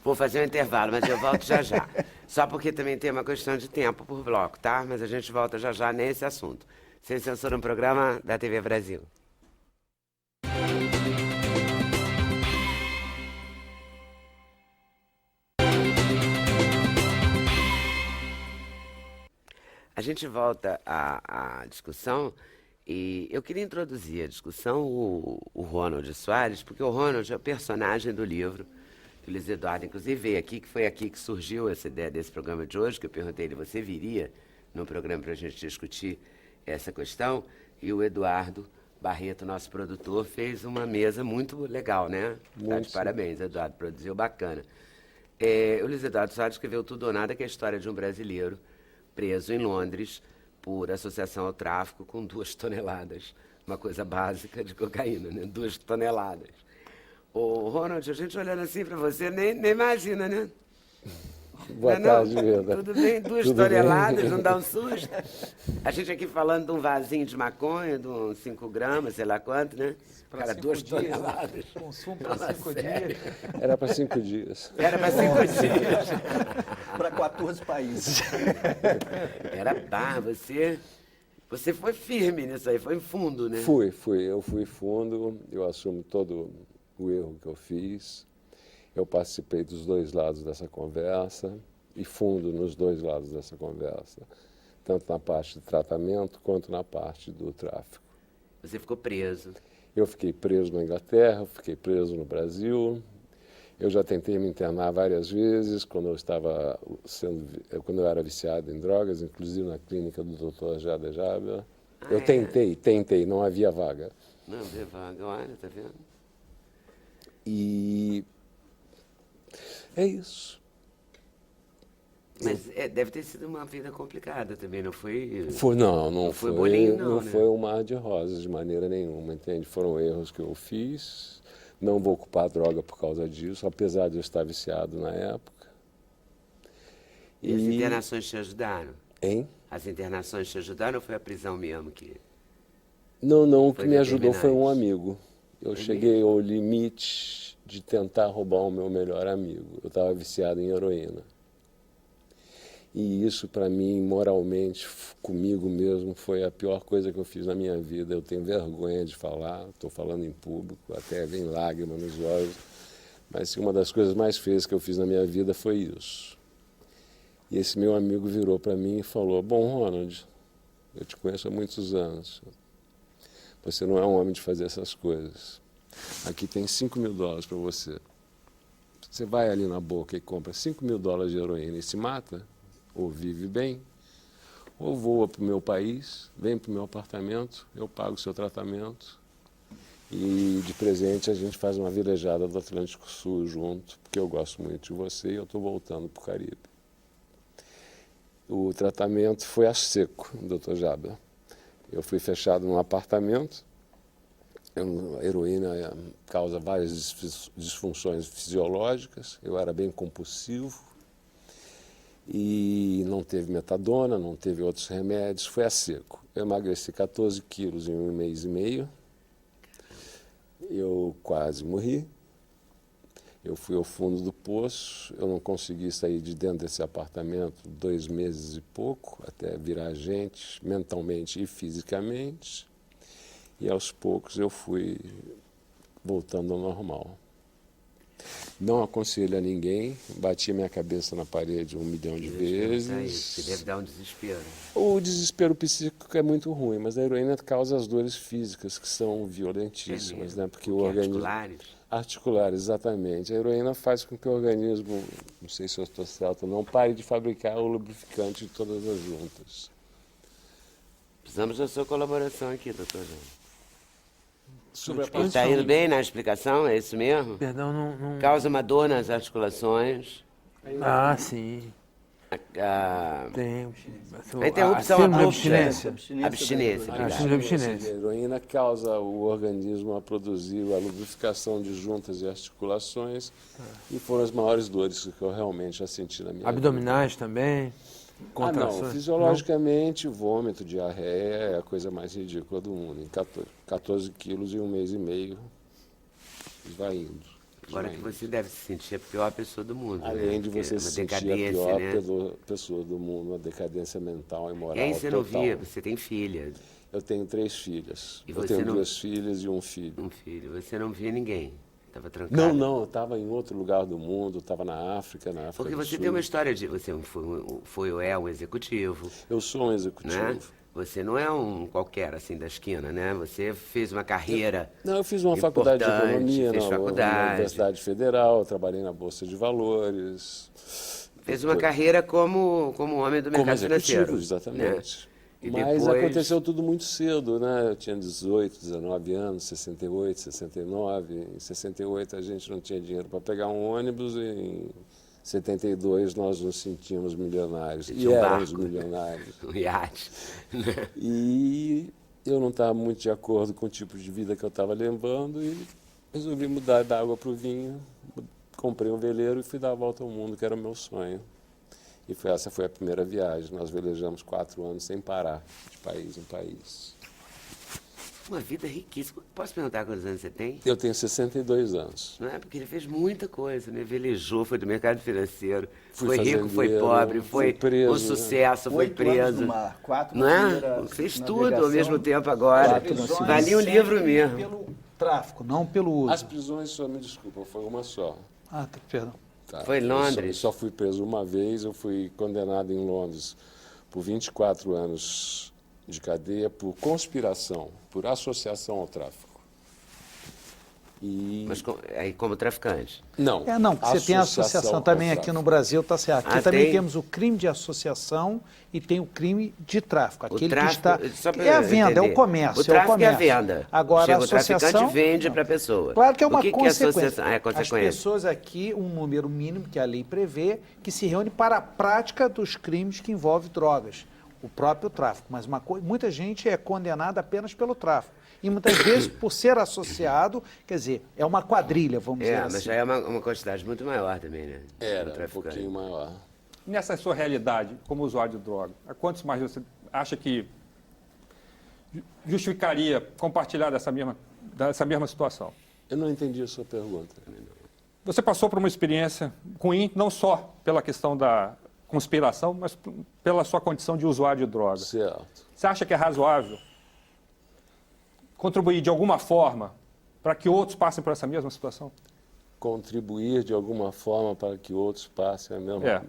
Vou fazer um intervalo, mas eu volto já já. Só porque também tem uma questão de tempo por bloco, tá? Mas a gente volta já já nesse assunto. Sem Censura, um programa da TV Brasil. A gente volta à discussão e eu queria introduzir a discussão o Ronald Soares, porque o Ronald é o personagem do livro. O Luiz Eduardo, inclusive, veio aqui, que foi aqui que surgiu essa ideia desse programa de hoje, que eu perguntei ele, você viria no programa para a gente discutir essa questão? E o Eduardo Barreto, nosso produtor, fez uma mesa muito legal, né? Tá de sim. parabéns, Eduardo, produziu bacana. O Luiz Eduardo Salles escreveu Tudo ou Nada, que é a história de um brasileiro preso em Londres por associação ao tráfico com 2 toneladas. Uma coisa básica de cocaína, né? 2 toneladas. Ô, Ronald, a gente olhando assim pra você, nem imagina, né? Boa Não é tarde, não? Vida. Tudo bem? 2 Tudo toneladas, bem? não dá um susto? A gente aqui falando de um vasinho de maconha, de uns 5 gramas, sei lá quanto, né? Pra Cara, 5 2 dias, né? toneladas. Consumo para Fala 5 sério. dias. Era para 5 dias. Era para 5 dias. Para 14 países. Era barra, você foi firme nisso aí, foi em fundo, né? Eu fui fundo, eu assumo todo o erro que eu fiz. Eu participei dos 2 lados dessa conversa e fundo nos 2 lados dessa conversa, tanto na parte de tratamento quanto na parte do tráfico. Você ficou preso. Eu fiquei preso na Inglaterra, fiquei preso no Brasil. Eu já tentei me internar várias vezes quando quando eu era viciado em drogas, inclusive na clínica do Dr. Jada Jabra. Eu tentei, não havia vaga. Não, devagar, olha, tá vendo? E é isso. Mas deve ter sido uma vida complicada também, não foi? Não foi bolinho, não, né? foi um mar de rosas de maneira nenhuma, entende? Foram erros que eu fiz. Não vou ocupar a droga por causa disso, apesar de eu estar viciado na época. E as internações te ajudaram? Hein? As internações te ajudaram ou foi a prisão mesmo que... Não, o que Foi me ajudou foi um determinante. amigo. Eu cheguei ao limite de tentar roubar o meu melhor amigo. Eu estava viciado em heroína. E isso, para mim, moralmente, comigo mesmo, foi a pior coisa que eu fiz na minha vida. Eu tenho vergonha de falar, estou falando em público, até vem lágrima nos olhos. Mas uma das coisas mais feias que eu fiz na minha vida foi isso. E esse meu amigo virou para mim e falou: bom, Ronald, eu te conheço há muitos anos. Você não é um homem de fazer essas coisas. Aqui tem $5.000 para você. Você vai ali na boca e compra $5.000 de heroína e se mata, ou vive bem, ou voa para o meu país, vem para o meu apartamento, eu pago o seu tratamento e de presente a gente faz uma velejada do Atlântico Sul junto, porque eu gosto muito de você e eu estou voltando para o Caribe. O tratamento foi a seco, Dr. Jabra. Eu fui fechado num apartamento. A heroína causa várias disfunções fisiológicas. Eu era bem compulsivo e não teve metadona, não teve outros remédios. Foi a seco. Eu emagreci 14 quilos em 1 mês e meio. Eu quase morri. Eu fui ao fundo do poço, eu não consegui sair de dentro desse apartamento 2 meses e pouco, até virar gente, mentalmente e fisicamente. E aos poucos eu fui voltando ao normal. Não aconselho a ninguém, bati minha cabeça na parede 1 milhão de vezes. Você deve dar um desespero. O desespero psíquico é muito ruim, mas a heroína causa as dores físicas, que são violentíssimas, né? Porque o organismo... Articulares? Articulares, exatamente. A heroína faz com que o organismo, não sei se eu estou certo, não pare de fabricar o lubrificante de todas as juntas. Precisamos da sua colaboração aqui, doutor João. Sobre a Ele está indo bem na explicação, é isso mesmo? Perdão, não... Causa uma dor nas articulações. Ah, sim. A Tem. A interrupção síndrome de abrupta. abstinência. Abstinência, Ah, obrigado. síndrome de abstinência. A heroína causa o organismo a produzir a lubrificação de juntas e articulações e foram as maiores dores que eu realmente já senti na minha Abdominais também. vida. Contrações. Não, fisiologicamente, vômito, diarreia é a coisa mais ridícula do mundo. Em 14 quilos em 1 mês e meio, vai indo. Agora que você deve se sentir a pior pessoa do mundo. Além né? de Porque você é se uma sentir a decadência, pior né? pessoa do mundo, uma decadência mental e moral E aí você não total. via, você tem filha, Eu tenho 3 filhas. E Eu você tenho não- 2 filhas e um filho. um filho, você não via ninguém. Estava trancado. Não, eu estava em outro lugar do mundo, estava na África Porque do você Sul. tem uma história de. Você foi ou é um executivo, Eu sou um executivo. né? Você não é um qualquer assim da esquina, né? Você fez uma carreira. Não, eu fiz uma faculdade de Importante, economia fez na faculdade. Universidade Federal, trabalhei na Bolsa de Valores. Fez uma carreira como homem do Como mercado executivo, financeiro. exatamente. Né? E Mas depois... aconteceu tudo muito cedo, né? Eu tinha 18, 19 anos, 68, 69. Em 68 a gente não tinha dinheiro para pegar um ônibus e em 72 nós nos sentíamos milionários. E éramos milionários. Um iate. E eu não estava muito de acordo com o tipo de vida que eu estava levando e resolvi mudar da água para o vinho. Comprei um veleiro e fui dar a volta ao mundo, que era o meu sonho. E essa foi a primeira viagem. Nós velejamos 4 anos sem parar, de país em país. Uma vida riquíssima. Posso perguntar quantos anos você tem? Eu tenho 62 anos. Não é? Porque ele fez muita coisa, né? Velejou, foi do mercado financeiro, Fui foi rico, foi fazendeiro, pobre, fui foi preso, um sucesso, foi 8 anos preso. no mar, 4 Não na é? primeira Fez tudo navegação, ao mesmo tempo agora. 4 na segunda. Valia um livro mesmo. Pelo tráfico, não pelo uso. As prisões, só me desculpa, foi uma só. Ah, perdão. Tá? Foi em Eu Londres? só fui preso uma vez, eu fui condenado em Londres por 24 anos de cadeia por conspiração, por associação ao tráfico. E... Mas aí como traficante. Não, Não, porque você tem a associação ao também aqui tráfico. no Brasil, tá certo. Aqui Ah, também tem? temos o crime de associação e tem o crime de tráfico. Aquele tráfico, que está... só pra É a venda, entender. é o comércio. O tráfico é o comércio. a venda. Agora, Chega a o traficante associação... vende para a pessoa. Claro que é uma O que consequência. é associação? Ah, é As consequência. pessoas aqui, um número mínimo que a lei prevê, que se reúne para a prática dos crimes que envolvem drogas, o próprio tráfico. Mas muita gente é condenada apenas pelo tráfico. E muitas vezes, por ser associado, quer dizer, é uma quadrilha, vamos dizer Mas assim. já é uma quantidade muito maior também, né? Era Do um traficante. pouquinho maior. Nessa sua realidade, como usuário de droga, a quantos mais você acha que justificaria compartilhar dessa mesma situação? Eu não entendi a sua pergunta. Você passou por uma experiência ruim, não só pela questão da conspiração, mas pela sua condição de usuário de droga. Certo. Você acha que é razoável contribuir de alguma forma para que outros passem por essa mesma situação? Contribuir de alguma forma para que outros passem a mesma... É.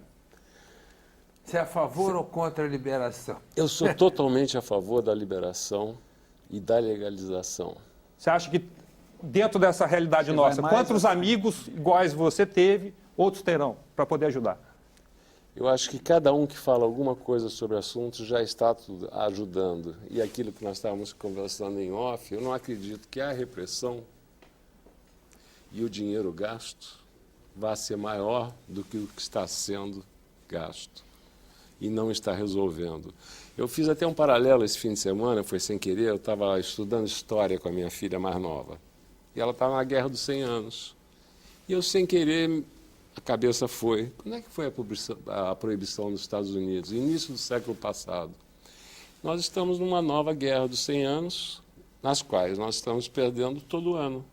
Você é a favor ou contra a liberação? Eu sou totalmente a favor da liberação e da legalização. Você acha que dentro dessa realidade Você nossa, vai mais quantos amigos iguais você teve, outros terão para poder ajudar? Eu acho que cada um que fala alguma coisa sobre o assunto já está ajudando. E aquilo que nós estávamos conversando em off, eu não acredito que a repressão e o dinheiro gasto vá ser maior do que o que está sendo gasto e não está resolvendo. Eu fiz até um paralelo esse fim de semana, foi sem querer, eu estava estudando história com a minha filha mais nova. E ela estava na Guerra dos 100 Anos. E eu, sem querer, a cabeça foi, quando é que foi a proibição nos Estados Unidos? Início do século passado. Nós estamos numa nova Guerra dos 100 Anos, nas quais nós estamos perdendo todo ano.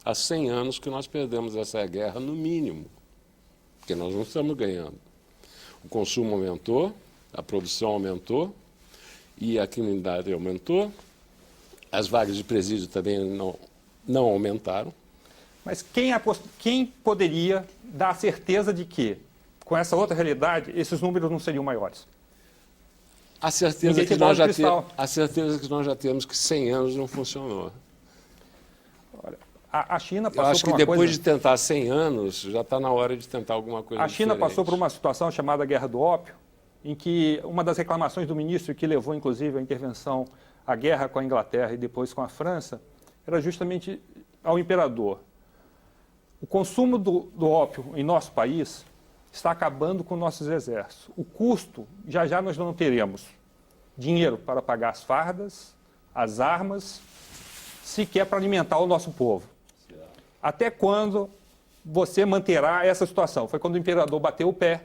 Há 100 anos que nós perdemos essa guerra, no mínimo, porque nós não estamos ganhando. O consumo aumentou, a produção aumentou e a criminalidade aumentou. As vagas de presídio também não aumentaram. Mas quem poderia dar a certeza de que, com essa outra realidade, esses números não seriam maiores? A certeza Ninguém que tem bola nós de já cristal. a certeza que nós já temos que 100 anos não funcionou. Olha, a China Eu passou acho por que uma depois coisa... de tentar 100 anos, já está na hora de tentar alguma coisa A China diferente. passou por uma situação chamada Guerra do Ópio, em que uma das reclamações do ministro que levou, inclusive, a intervenção, a guerra com a Inglaterra e depois com a França, era justamente ao imperador. O consumo do ópio em nosso país está acabando com nossos exércitos. O custo, já nós não teremos dinheiro para pagar as fardas, as armas, sequer para alimentar o nosso povo. Até quando você manterá essa situação? Foi quando o imperador bateu o pé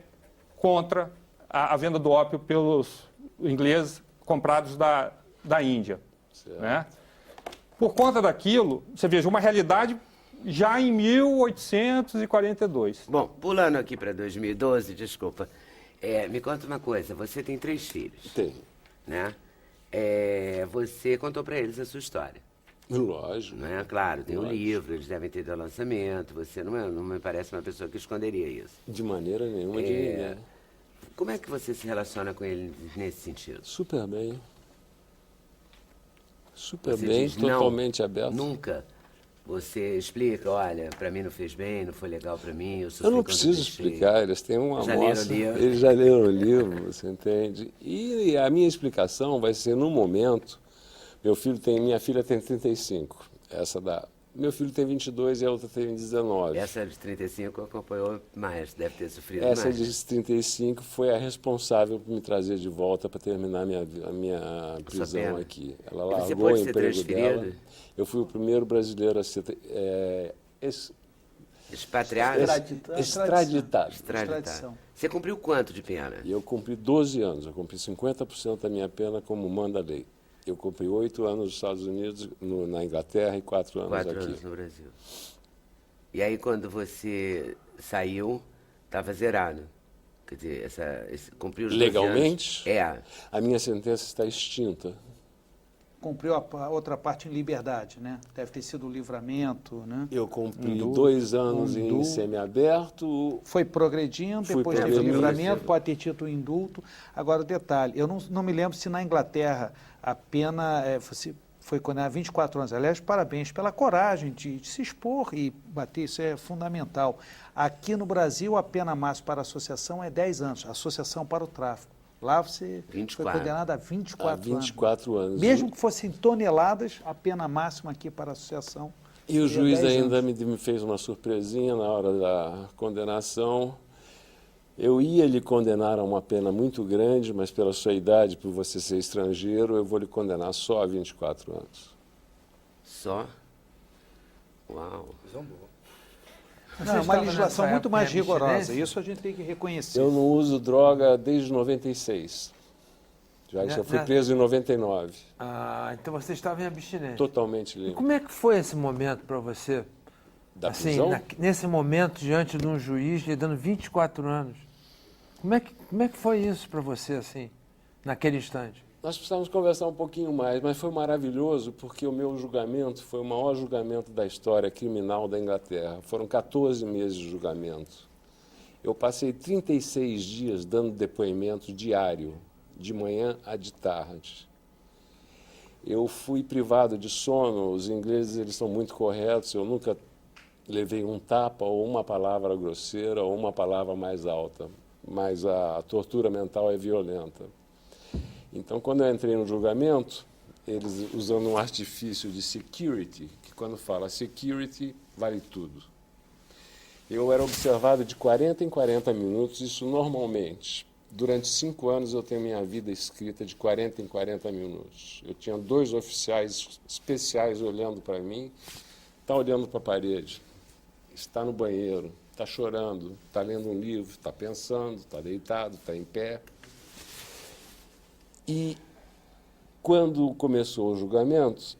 contra a venda do ópio pelos ingleses comprados da Índia. Né? Por conta daquilo, você veja, uma realidade já em 1842. Bom, pulando aqui para 2012, desculpa. Me conta uma coisa, você tem 3 filhos, Tem. né? Você contou para eles a sua história, Lógico. né? Claro, tem um Lógico. livro, eles devem ter dado lançamento, você não me parece uma pessoa que esconderia isso. De maneira nenhuma de ninguém. Como é que você se relaciona com eles nesse sentido? Super bem. Super Você bem, diz, não, totalmente aberto. Nunca. Você explica, olha, para mim não fez bem, não foi legal para mim, Eu não preciso explicar, eles têm uma amostra, eles já leram o livro, você entende? E a minha explicação vai ser no momento, minha filha tem 35, meu filho tem 22 e a outra tem 19. Essa de 35 acompanhou mais, deve ter sofrido Essa mais. de 35 foi a responsável por me trazer de volta para terminar a minha prisão aqui. Ela largou o emprego dela. Eu fui o primeiro brasileiro a ser expatriado? Extraditado. Você cumpriu quanto de pena? Eu cumpri 12 anos, eu cumpri 50% da minha pena como manda a lei. Eu cumpri 8 anos nos Estados Unidos, na Inglaterra, e 4 anos aqui. 4 anos no Brasil. E aí, quando você saiu, estava zerado. Quer dizer, cumpriu os 12 legalmente? anos. A minha sentença está extinta. Cumpriu a outra parte em liberdade, né? Deve ter sido o livramento, né? Eu cumpri 2 anos em semiaberto. Foi progredindo, depois teve livramento, pode ter tido o indulto. Agora, o detalhe, eu não me lembro se na Inglaterra a pena foi condenada a 24 anos. Aliás, parabéns pela coragem de se expor e bater, isso é fundamental. Aqui no Brasil, a pena máxima para associação é 10 anos, associação para o tráfico. Lá você 24. foi condenado a 24 anos. Mesmo que fossem toneladas, a pena máxima aqui para a associação. E o juiz ainda me fez uma surpresinha na hora da condenação. Eu ia lhe condenar a uma pena muito grande, mas pela sua idade, por você ser estrangeiro, eu vou lhe condenar só a 24 anos. Só? Uau. Não, uma legislação muito mais rigorosa, isso a gente tem que reconhecer. Eu não uso droga desde 96. Já fui preso em 99. Então você estava em abstinência. Totalmente limpo. E como é que foi esse momento para você? Da prisão? Nesse momento, diante de um juiz lhe dando 24 anos. Como é que foi isso para você, assim, naquele instante? Nós precisamos conversar um pouquinho mais, mas foi maravilhoso porque o meu julgamento foi o maior julgamento da história criminal da Inglaterra. Foram 14 meses de julgamento. Eu passei 36 dias dando depoimento diário, de manhã a de tarde. Eu fui privado de sono, os ingleses eles são muito corretos, eu nunca levei um tapa ou uma palavra grosseira ou uma palavra mais alta, mas a tortura mental é violenta. Então, quando eu entrei no julgamento, eles usando um artifício de security, que quando fala security, vale tudo. Eu era observado de 40 em 40 minutos, isso normalmente. Durante 5 anos eu tenho minha vida escrita de 40 em 40 minutos. Eu tinha 2 oficiais especiais olhando para mim, está olhando para a parede, está no banheiro, está chorando, está lendo um livro, está pensando, está deitado, está em pé. E quando começou o julgamento,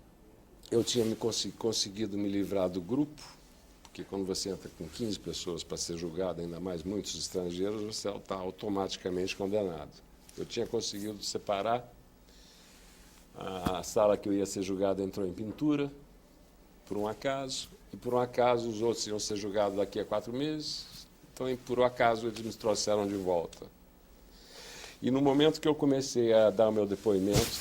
eu tinha conseguido me livrar do grupo, porque quando você entra com 15 pessoas para ser julgado, ainda mais muitos estrangeiros, você está automaticamente condenado. Eu tinha conseguido separar, a sala que eu ia ser julgado entrou em pintura, por um acaso, e por um acaso os outros iam ser julgados daqui a 4 meses, então por um acaso eles me trouxeram de volta. E no momento que eu comecei a dar o meu depoimento,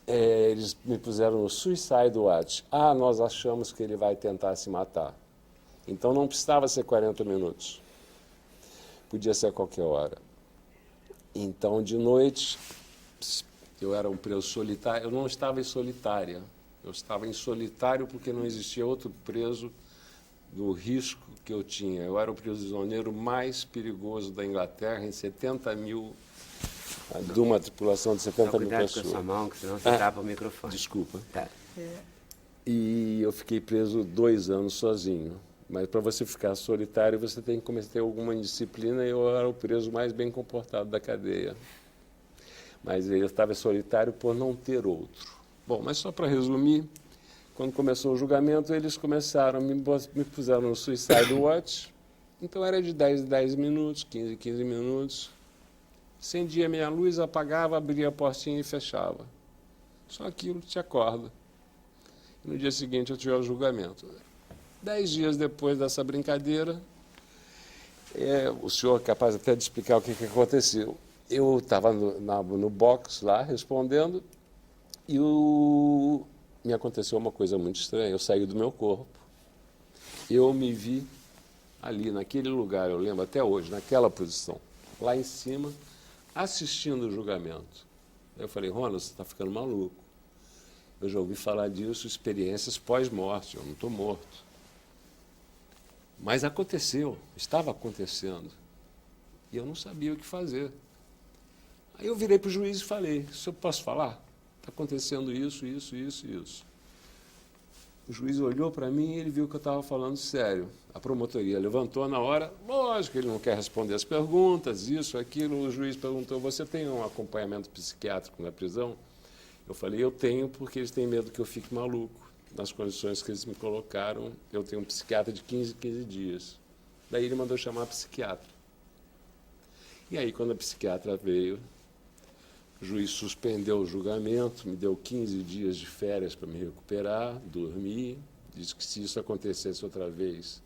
eles me puseram no suicide watch. Nós achamos que ele vai tentar se matar. Então não precisava ser 40 minutos. Podia ser a qualquer hora. Então, de noite, eu era um preso solitário. Eu não estava em solitária. Eu estava em solitário porque não existia outro preso do risco que eu tinha. Eu era o prisioneiro mais perigoso da Inglaterra, em 70 mil, de uma tripulação de 70 mil pessoas. Cuidado com a sua mão, que senão você tapa o microfone. Desculpa. Tá. E eu fiquei preso 2 anos sozinho. Mas para você ficar solitário, você tem que cometer alguma indisciplina, e eu era o preso mais bem comportado da cadeia. Mas eu estava solitário por não ter outro. Bom, mas só para resumir, quando começou o julgamento, eles começaram, me puseram no suicide watch, então era de 10 em 10 minutos, 15 em 15 minutos. Acendia minha luz, apagava, abria a portinha e fechava. Só aquilo te acorda. E no dia seguinte eu tive o julgamento. 10 dias depois dessa brincadeira, o senhor é capaz até de explicar o que aconteceu. Eu estava no box lá, respondendo, e me aconteceu uma coisa muito estranha. Eu saí do meu corpo, eu me vi ali, naquele lugar, eu lembro até hoje, naquela posição, lá em cima, assistindo o julgamento. Eu falei, Ronald, você está ficando maluco. Eu já ouvi falar disso, experiências pós-morte, eu não estou morto. Mas aconteceu, estava acontecendo. E eu não sabia o que fazer. Aí eu virei para o juiz e falei, se eu posso falar? Está acontecendo isso, isso, isso e isso. O juiz olhou para mim e ele viu que eu estava falando sério. A promotoria levantou na hora, lógico, ele não quer responder as perguntas, isso, aquilo. O juiz perguntou, você tem um acompanhamento psiquiátrico na prisão? Eu falei, eu tenho, porque eles têm medo que eu fique maluco. Nas condições que eles me colocaram, eu tenho um psiquiatra de 15 dias. Daí ele mandou chamar a psiquiatra. E aí, quando a psiquiatra veio, o juiz suspendeu o julgamento, me deu 15 dias de férias para me recuperar, dormir, disse que se isso acontecesse outra vez,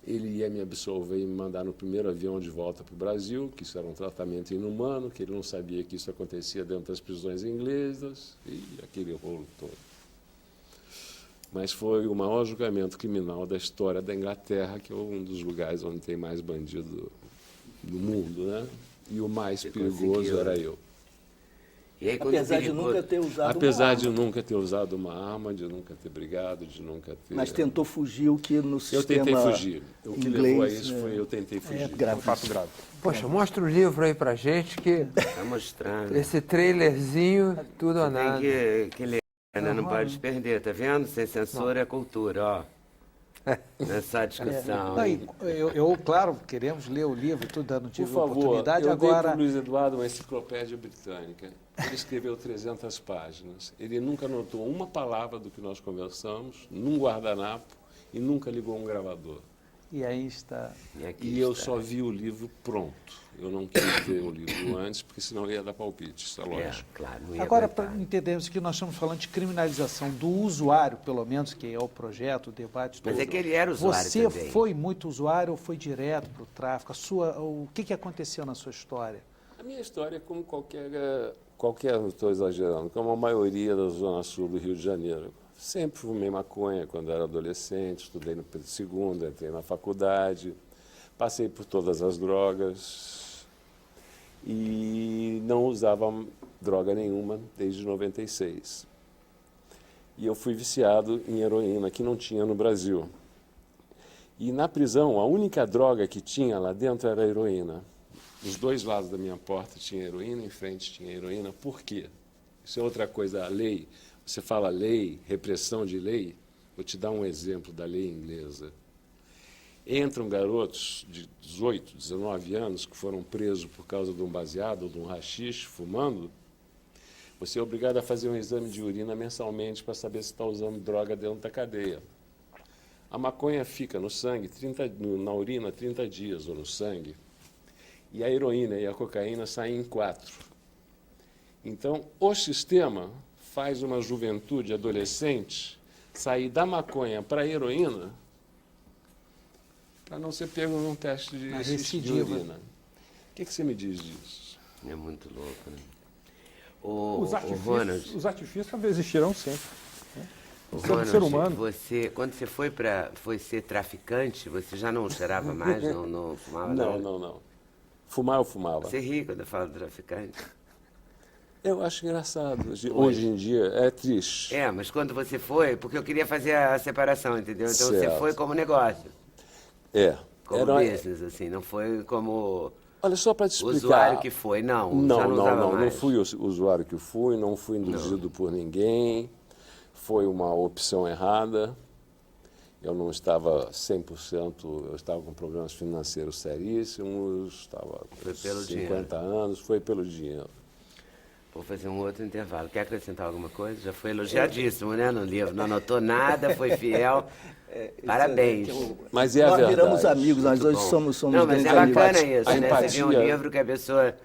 ele ia me absolver e me mandar no primeiro avião de volta para o Brasil, que isso era um tratamento inumano, que ele não sabia que isso acontecia dentro das prisões inglesas, e aquele rolo todo. Mas foi o maior julgamento criminal da história da Inglaterra, que é um dos lugares onde tem mais bandido do mundo, né? E o mais perigoso era eu. E aí, Apesar de nunca ter usado Apesar uma de arma. nunca ter usado uma arma, de nunca ter brigado, de nunca ter... Mas tentou fugir, o que no Eu sistema tentei fugir. O que inglês, levou a isso foi eu tentei fugir. grave. Fato grave. Poxa, mostra o livro aí pra gente, que Tá mostrando. esse trailerzinho, tudo ou Tem nada. que ler, né? Não pode perder, tá vendo? Sem censura é cultura, ó. Nessa discussão. Não, e eu, claro, queremos ler o livro, tudo dando Por tive favor, oportunidade. eu dei Agora, para o Luiz Eduardo uma enciclopédia britânica. Ele escreveu 300 páginas. Ele nunca anotou uma palavra do que nós conversamos, num guardanapo, e nunca ligou um gravador. e aí está. aqui E eu está. só vi o livro pronto. Eu não quis ver o livro antes, porque senão ia dar palpite, isso é É, lógico. claro, não ia Agora, aguentar. para entendermos que nós estamos falando de criminalização do usuário, pelo menos, que é o projeto, o debate Mas todo. é que ele era usuário Você também. foi muito usuário ou foi direto para o tráfico? O que aconteceu na sua história? A minha história é como qualquer, não estou exagerando, como a maioria da Zona Sul do Rio de Janeiro. Sempre fumei maconha quando era adolescente, estudei no Pedro II, entrei na faculdade, passei por todas as drogas e não usava droga nenhuma desde 96. E eu fui viciado em heroína, que não tinha no Brasil. E na prisão, a única droga que tinha lá dentro era a heroína. Dos dois lados da minha porta tinha heroína, em frente tinha heroína. Por quê? Isso é outra coisa, a lei. Você fala lei, repressão de lei. Vou te dar um exemplo da lei inglesa. Entram garotos de 18, 19 anos que foram presos por causa de um baseado ou de um haxixe, fumando. Você é obrigado a fazer um exame de urina mensalmente para saber se está usando droga dentro da cadeia. A maconha fica no sangue, na urina, 30 dias, ou no sangue. E a heroína e a cocaína saem em 4. Então, o sistema faz uma juventude adolescente sair da maconha para a heroína para não ser pego num teste de recidiva. urina. O que você me diz disso? É muito louco, né? Os Ronald, os artifícios talvez existirão sempre. o Você é um Ronald, ser humano. quando você foi ser traficante, você já não cheirava mais, não fumava nada? Não. Fumar eu fumava. Você ri quando eu falo traficante? Eu acho engraçado. Hoje em dia é triste. É, mas quando você foi, porque eu queria fazer a separação, entendeu? Então você Certo. foi como negócio, É. como Era- business, assim, não foi como Olha, só para te explicar. usuário que foi, não, já não usava mais. Não fui o usuário que fui, não fui induzido por ninguém. Foi uma opção errada. Eu não estava 100%, eu estava com problemas financeiros seríssimos, estava Foi com pelo 50 anos, foi pelo dinheiro. Vou fazer um outro intervalo. Quer acrescentar alguma coisa? Já foi elogiadíssimo, né, no livro. Não anotou nada, foi fiel. Parabéns. Mas é a Nós verdade. viramos amigos, nós Muito hoje bom. somos Não, mas grandes é bacana amigos. isso, A né? Você vê um empatia- livro que a pessoa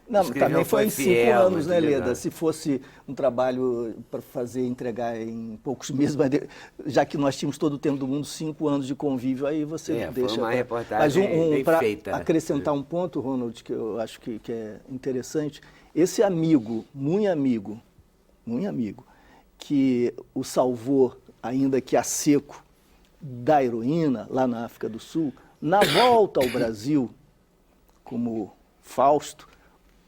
Não, escreveu, também foi em 5 fiel, anos, muito né, Leda? legal. Se fosse um trabalho para fazer, entregar em poucos meses, mas já que nós tínhamos todo o tempo do mundo, 5 anos de convívio, aí você É, foi deixa... uma pra- reportagem bem pra feita. acrescentar um ponto, Ronald, que eu acho que é interessante, esse amigo, muito amigo, que o salvou, ainda que a seco, da heroína, lá na África do Sul, na volta ao Brasil, como Fausto,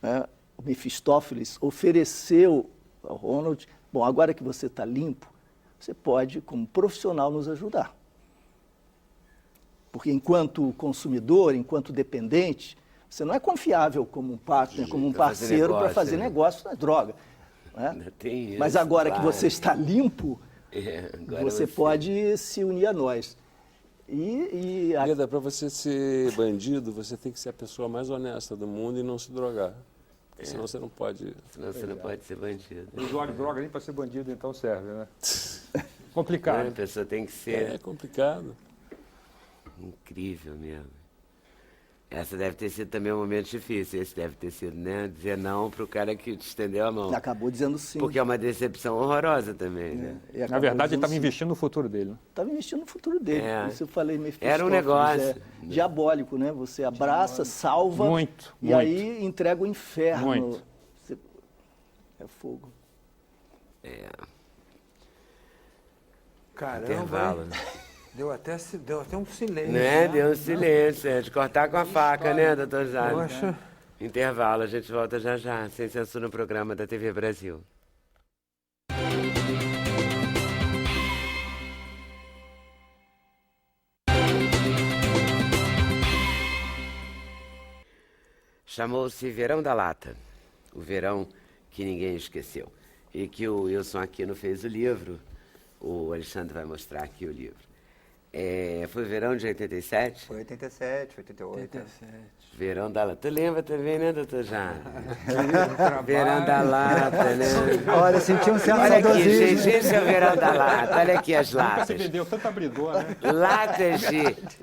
né, o Mefistófeles ofereceu ao Ronald, bom, agora que você está limpo, você pode, como profissional, nos ajudar. Porque enquanto consumidor, enquanto dependente, você não é confiável como um partner, como um parceiro para fazer negócio na droga. Né? Mas agora que você está limpo, você pode se unir a nós. Leda, para você ser bandido, você tem que ser a pessoa mais honesta do mundo e não se drogar. Senão você não pode... Senão você não pode ser bandido. Não usuário de droga nem para ser bandido, então serve, né? Complicado. A pessoa tem que ser... É complicado. Incrível mesmo. Essa deve ter sido também um momento difícil. Esse deve ter sido, né? Dizer não para o cara que te estendeu a mão. Acabou dizendo sim. Porque é uma decepção horrorosa também, né? Na verdade, ele estava investindo no futuro dele. Estava investindo no futuro dele. Isso eu falei, era um negócio. Diabólico, né? Você abraça, salva e aí entrega o inferno. Muito. É fogo. Caramba, Intervalo. deu até um silêncio. Né? Deu um silêncio. É de cortar com a faca, né, doutor Jade? Poxa. Intervalo, a gente volta já já. Sem Censura no programa da TV Brasil. Chamou-se Verão da Lata, o verão que ninguém esqueceu. E que o Wilson Aquino fez o livro, o Alexandre vai mostrar aqui o livro. Foi o verão de 87? Foi 87, 88. 87. Verão da Lata. Tu lembra também, né, doutor Jade? Verão da Lata, né? Olha, senti um certo Olha aqui, saudosismo. gente, esse é o Verão da Lata. Olha aqui as Você latas. vendeu tanto abridor, né? Latas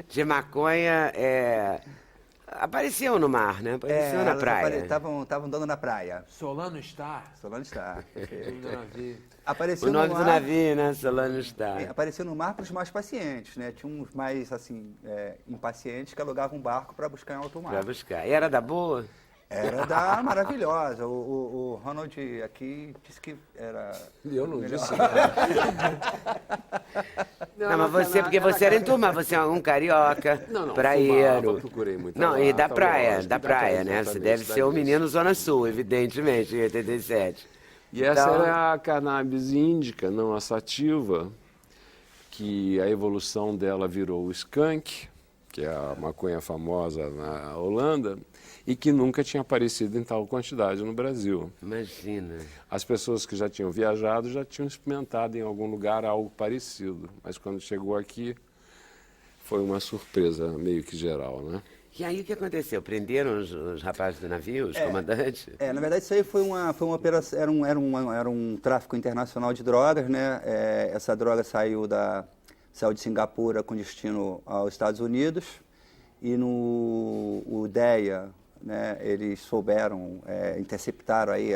de maconha apareciam no mar, né? Apareciam na praia. Estavam dando na praia. Solano está. Solano está. No navio. Apareceu O nome no do mar, navio, né? Solano está. Apareceu no mar para os mais pacientes, né? Tinha uns mais, assim, impacientes que alugavam um barco para buscar em alto mar. Pra buscar. E era da boa? Era da maravilhosa. O Ronald aqui disse que era... Eu não disse Não, mas você, porque você era enturmado, você é um carioca, praieiro. Procurei muito. Não, e da praia, lógico, da praia, né? Você deve ser o menino Zona Sul, evidentemente, em 87. E essa Então- era a cannabis índica, não a sativa, que a evolução dela virou o skunk, que é a maconha famosa na Holanda, e que nunca tinha aparecido em tal quantidade no Brasil. Imagina. As pessoas que já tinham viajado já tinham experimentado em algum lugar algo parecido, mas quando chegou aqui foi uma surpresa meio que geral, né? E aí o que aconteceu? Prenderam os rapazes do navio, os comandantes? Na verdade, isso aí foi uma operação, era um tráfico internacional de drogas, né? Essa droga saiu de Singapura com destino aos Estados Unidos e o DEA, né? Eles souberam, interceptaram aí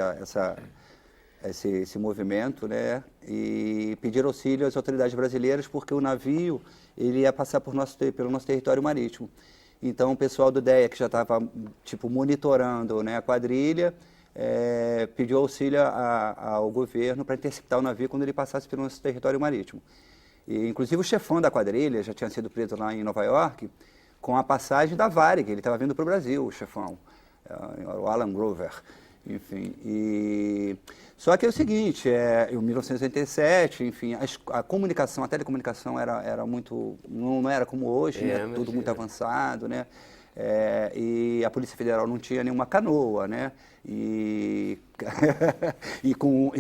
esse movimento, né? E pediram auxílio às autoridades brasileiras porque o navio ele ia passar pelo nosso território marítimo. Então, o pessoal do DEA, que já estava monitorando, né, a quadrilha, pediu auxílio ao governo para interceptar o navio quando ele passasse pelo nosso território marítimo. E, inclusive, o chefão da quadrilha já tinha sido preso lá em Nova York com a passagem da Varig, ele estava vindo para o Brasil, o chefão, o Alan Grover. Enfim, só que é o seguinte, em 1987, enfim, a comunicação, a telecomunicação era muito, não era como hoje, né? Tudo muito avançado, né? E a Polícia Federal não tinha nenhuma canoa, né? E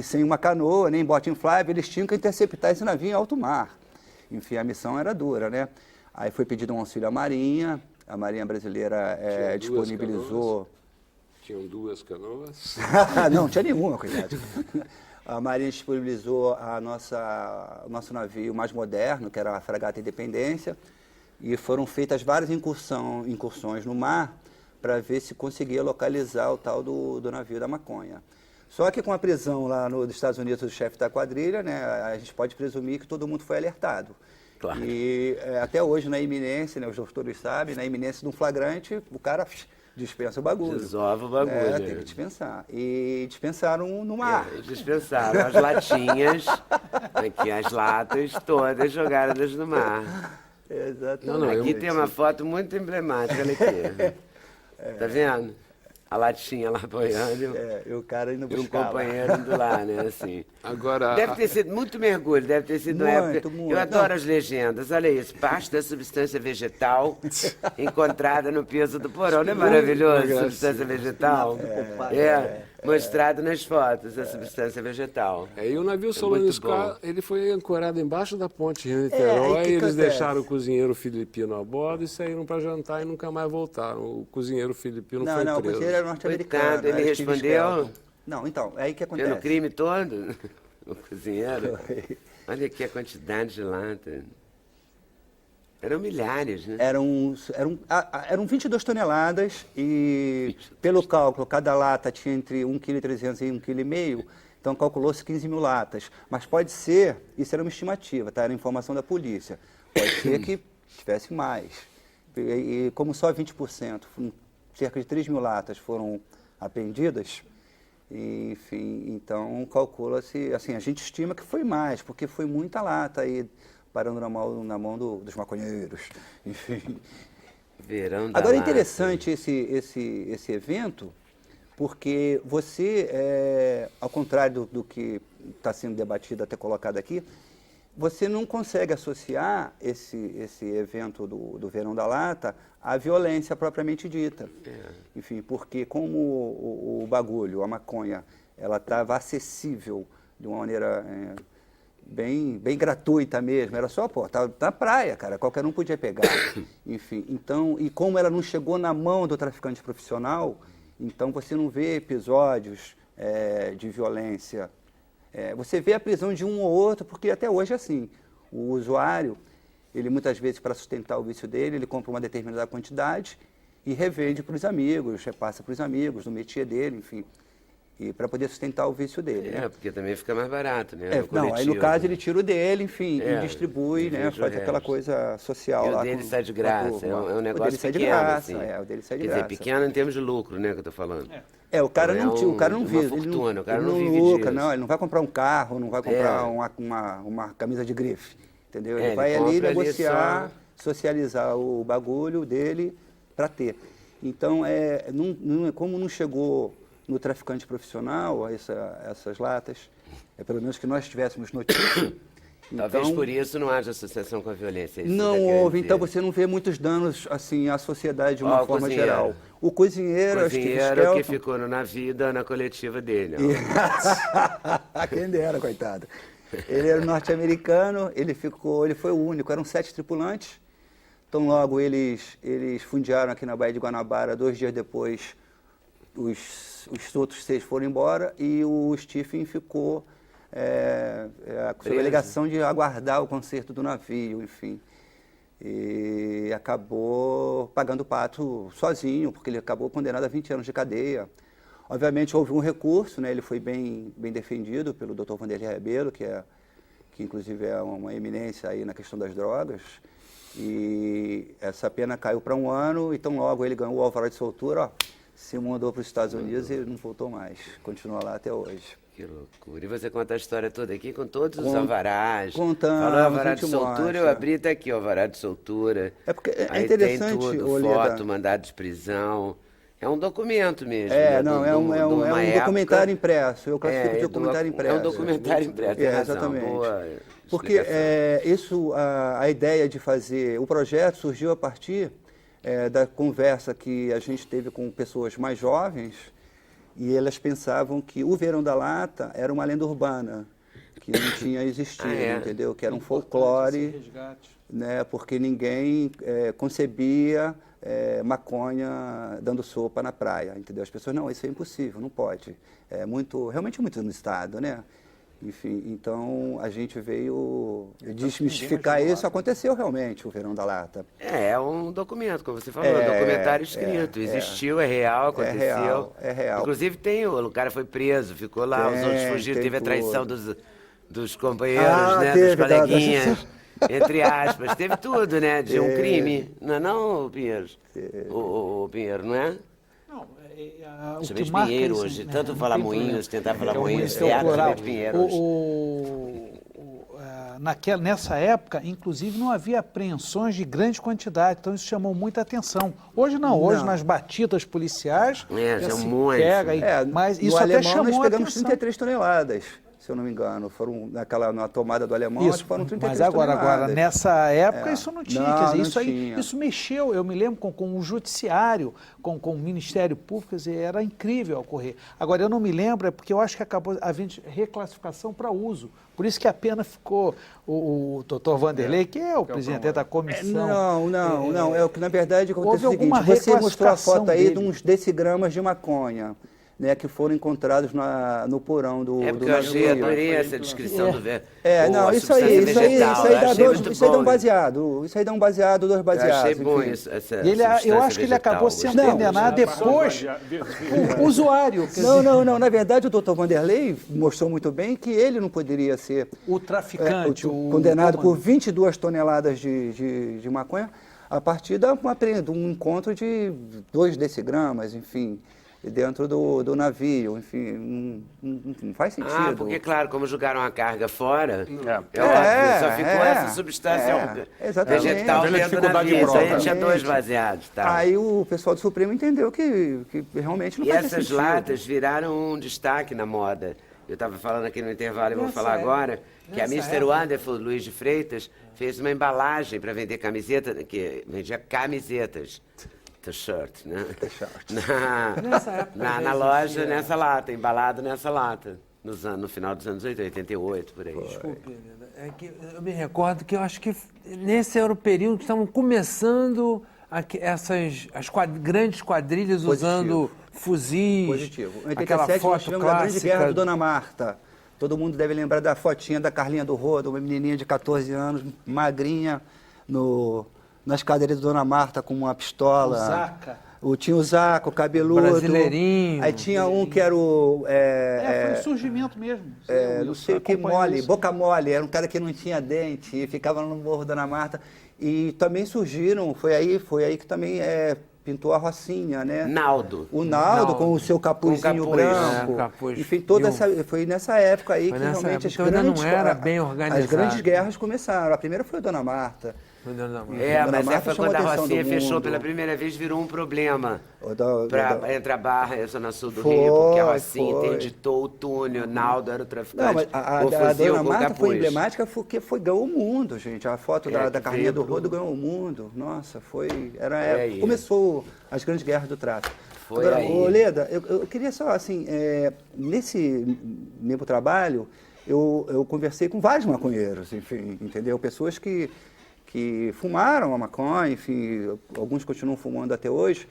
sem uma canoa, nem bote inflável, eles tinham que interceptar esse navio em alto mar. Enfim, a missão era dura, né? Aí foi pedido um auxílio à Marinha, a Marinha Brasileira disponibilizou... Tinham 2 canoas? Não, não tinha nenhuma, coitado. A Marinha disponibilizou o nosso navio mais moderno, que era a Fragata Independência, e foram feitas várias incursões no mar para ver se conseguia localizar o tal do navio da maconha. Só que com a prisão lá nos Estados Unidos do chefe da quadrilha, né, a gente pode presumir que todo mundo foi alertado. Claro. E até hoje, na iminência, né, os doutores sabem, na iminência de um flagrante, o cara dispensa o bagulho. Desova o bagulho. É, tem que dispensar. E dispensaram no mar. Dispensaram as latinhas, aqui as latas todas jogadas no mar. Exatamente. Aqui tem uma foto muito emblemática, olha aqui. Tá vendo? A latinha lá boiando E o cara indo e um buscar. companheiro indo lá, né, assim. Agora, Deve ter sido muito mergulho, deve ter sido uma época... Muito. Eu adoro as legendas, olha isso. Parte da substância vegetal encontrada no peso do porão. Não é maravilhoso? Substância vegetal. Mostrado nas fotos, a substância vegetal. E o navio muito Solano bom. Scar, ele foi ancorado embaixo da ponte aí Rio-Niterói, que eles acontece? deixaram o cozinheiro filipino a bordo e saíram para jantar e nunca mais voltaram. O cozinheiro filipino foi Não, o preso. cozinheiro era norte-americano. Coitado, ele era Steve respondeu? Skelton. Não, então, é aí que acontece. Pelo crime todo, o cozinheiro. Olha aqui a quantidade de lata. Eram milhares, né? Eram 22 toneladas e, pelo cálculo, cada lata tinha entre 1,3 kg e 1,5 kg, então calculou-se 15 mil latas. Mas pode ser, isso era uma estimativa, tá? Era informação da polícia, pode ser que tivesse mais. E como só 20%, cerca de 3 mil latas foram apreendidas, enfim, então calcula-se, assim, a gente estima que foi mais, porque foi muita lata aí, parando na mão dos maconheiros, enfim. Verão da Agora é lata. interessante esse evento, porque você, ao contrário do que está sendo debatido, até colocado aqui, você não consegue associar esse evento do Verão da Lata à violência propriamente dita. Enfim, porque como o bagulho, a maconha, ela estava acessível de uma maneira bem gratuita mesmo, era só, tá na praia, cara, qualquer um podia pegar. Enfim, então, e como ela não chegou na mão do traficante profissional, então você não vê episódios de violência. Você vê a prisão de um ou outro, porque até hoje é assim. O usuário, ele muitas vezes, para sustentar o vício dele, ele compra uma determinada quantidade e revende para os amigos, repassa para os amigos, no métier dele, enfim, e para poder sustentar o vício dele. né? Porque também fica mais barato, né? No Não, aí no coletivo. caso ele tira o dele, enfim, e distribui, divide né, o faz aquela resto. coisa social E lá. o dele com- sai de com a graça, turma. é um negócio O dele sai de pequeno, graça, assim. o dele sai de Quer graça. dizer, pequeno em termos de lucro, né, que eu tô falando. O cara Não é não, o cara não uma vive, fortuna, o cara ele não vive lucra, disso. não, ele não vai comprar um carro, não vai comprar uma camisa de grife, entendeu? Ele Ele vai ali compra ali negociar, socializar o bagulho dele para ter. Então, como não chegou no traficante profissional essas latas, pelo menos que nós tivéssemos notícia. Talvez então, por isso não haja associação com a violência. isso não que quer houve, dizer. então você não vê muitos danos assim à sociedade de uma Ó, o forma cozinheiro. geral. O cozinheiro, O Steve cozinheiro que Skelton, ficou no navio dando a coletiva dele. ó. Quem dera, coitado. Ele era norte-americano, ele foi o único, eram 7 tripulantes. Então logo eles fundearam aqui na Baía de Guanabara, 2 dias depois os outros 6 foram embora e o Stephen ficou sob a alegação de aguardar o conserto do navio, enfim. E acabou pagando o pato sozinho, porque ele acabou condenado a 20 anos de cadeia. Obviamente houve um recurso, né? Ele foi bem defendido pelo Dr. Vanderlei Rebelo, que inclusive é uma eminência aí na questão das drogas. E essa pena caiu para 1 ano, então logo ele ganhou o alvará de soltura, ó, se mudou para os Estados Unidos e ele não voltou mais. Continua lá até hoje. Que loucura. E você conta a história toda aqui com todos os alvarás. Contamos, Falou alvará a de gente soltura, eu mostra. abri, tá aqui o alvará de soltura. É porque é Aí interessante, tem tudo, Oleda. foto, mandado de prisão. É um documento mesmo. É, né, não, de é uma um época. documentário impresso. Eu classifico de do- documentário impresso. É um documentário impresso, tem razão. Exatamente. Boa Porque explicação. a ideia de fazer o projeto surgiu a partir da conversa que a gente teve com pessoas mais jovens e elas pensavam que o Verão da Lata era uma lenda urbana, que não tinha existido, entendeu? Que era um folclore, Resgate. né? Porque ninguém concebia maconha dando sopa na praia, entendeu? As pessoas, não, isso é impossível, não pode. Realmente muito inusitado, né? Enfim, então a gente veio desmistificar isso. Aconteceu realmente o Verão da Lata. É um documento, como você falou, um documentário escrito. Existiu, é real, aconteceu. É real. Inclusive o cara foi preso, ficou lá, os outros fugiram, tem teve a traição tudo. dos companheiros, né? teve, dos coleguinhas, entre aspas. Teve tudo, né? De um crime. Não, Pinheiro? O Pinheiro, não é? o Chama que de marca Pinheiro isso, hoje. né? Tanto Não falar tem Moinhos, problema. tentar falar É o Moinhos, município teatro plural. chama de Pinheiro hoje. Nessa época, inclusive, não havia apreensões de grande quantidade, então isso chamou muita atenção. Hoje não, hoje nas batidas policiais, já se muito. pega, mas isso no até alemão chamou nós a pegamos atenção. 33 toneladas, se eu não me engano. Foram na tomada do alemão, acho Isso, que foram 33 mas toneladas. agora, nessa época, isso não tinha. Não, Quer dizer, não isso aí, tinha. isso mexeu, eu me lembro, com o judiciário, com o Ministério Público, quer dizer, era incrível ocorrer. Agora, eu não me lembro, é porque eu acho que acabou havendo reclassificação para uso. Por isso que a pena ficou, o doutor Vanderlei, que é o presidente da comissão. Não, é o que na verdade acontece o alguma seguinte, você mostrou a reclassificação foto aí dele. de uns decigramas de maconha, né, que foram encontrados no porão do É porque do eu achei, navio. adorei essa descrição do velho. Não, isso aí dá um baseado. Isso aí dá um baseado, 2 baseados. Eu achei bom enfim. isso. Essa E eu substância acho que ele vegetal, acabou sendo gostei. condenado depois, o usuário. quer dizer, Não, na verdade o doutor Vanderlei mostrou muito bem que ele não poderia ser o traficante, condenado por 22 toneladas de maconha a partir de um encontro de 2 decigramas, enfim, dentro do navio, enfim, não faz sentido. Porque, claro, como jogaram a carga fora, É, só ficou essa substância exatamente. vegetal Vendo a dentro do dificuldade navio. de Então, prova. tinha 2 baseados. Tá? Aí o pessoal do Supremo entendeu que realmente não E faz essas sentido. latas viraram um destaque na moda. Eu estava falando aqui no intervalo e vou falar agora que a Mr. Wonderful, Luiz de Freitas, fez uma embalagem para vender camiseta, que vendia camisetas. T-shirt, né? Na loja, nessa lata, embalado nessa lata. No final dos anos 80, 88, por aí. Desculpe, Helena, é que eu me recordo que eu acho que nesse era o período que estavam começando grandes quadrilhas usando fuzis. Positivo. Em Aquela 87 nós foto tivemos a grande clássica. guerra do Dona Marta. Todo mundo deve lembrar da fotinha da Carlinha do Rodo, uma menininha de 14 anos, magrinha, nas cadeiras da Dona Marta com uma pistola. O Zaca. Tinha o Zaca, o cabeludo. Brasileirinho. Aí tinha um que era o... foi o surgimento mesmo. não sei o que, boca mole, era um cara que não tinha dente e ficava no Morro da Dona Marta. E também surgiram, foi aí que também pintou a Rocinha, né? Naldo. O Naldo com o seu capuzinho Com o capuz, branco. capuz. Enfim, foi nessa época aí que realmente época. Então ainda não era bem organizado. as grandes guerras começaram. A primeira foi a Dona Marta. Dona Marta foi chamou quando a atenção Rocinha do fechou mundo. pela primeira vez, virou um problema. Entre a Barra e a Zona Sul do Foi, Rio, porque a Rocinha foi. interditou o túnel, Naldo era o traficante. Não, mas a fuzil Dona com Marta capuz. foi emblemática porque ganhou o mundo, gente. A foto da que Carlinha do veio pro- Rodo ganhou o mundo. Nossa, aí. começou as grandes guerras do tráfico. Foi Agora, aí. ô, Leda, eu queria só, assim, nesse meu trabalho, eu conversei com vários maconheiros, enfim, entendeu? Pessoas que fumaram a maconha, enfim, alguns continuam fumando até hoje.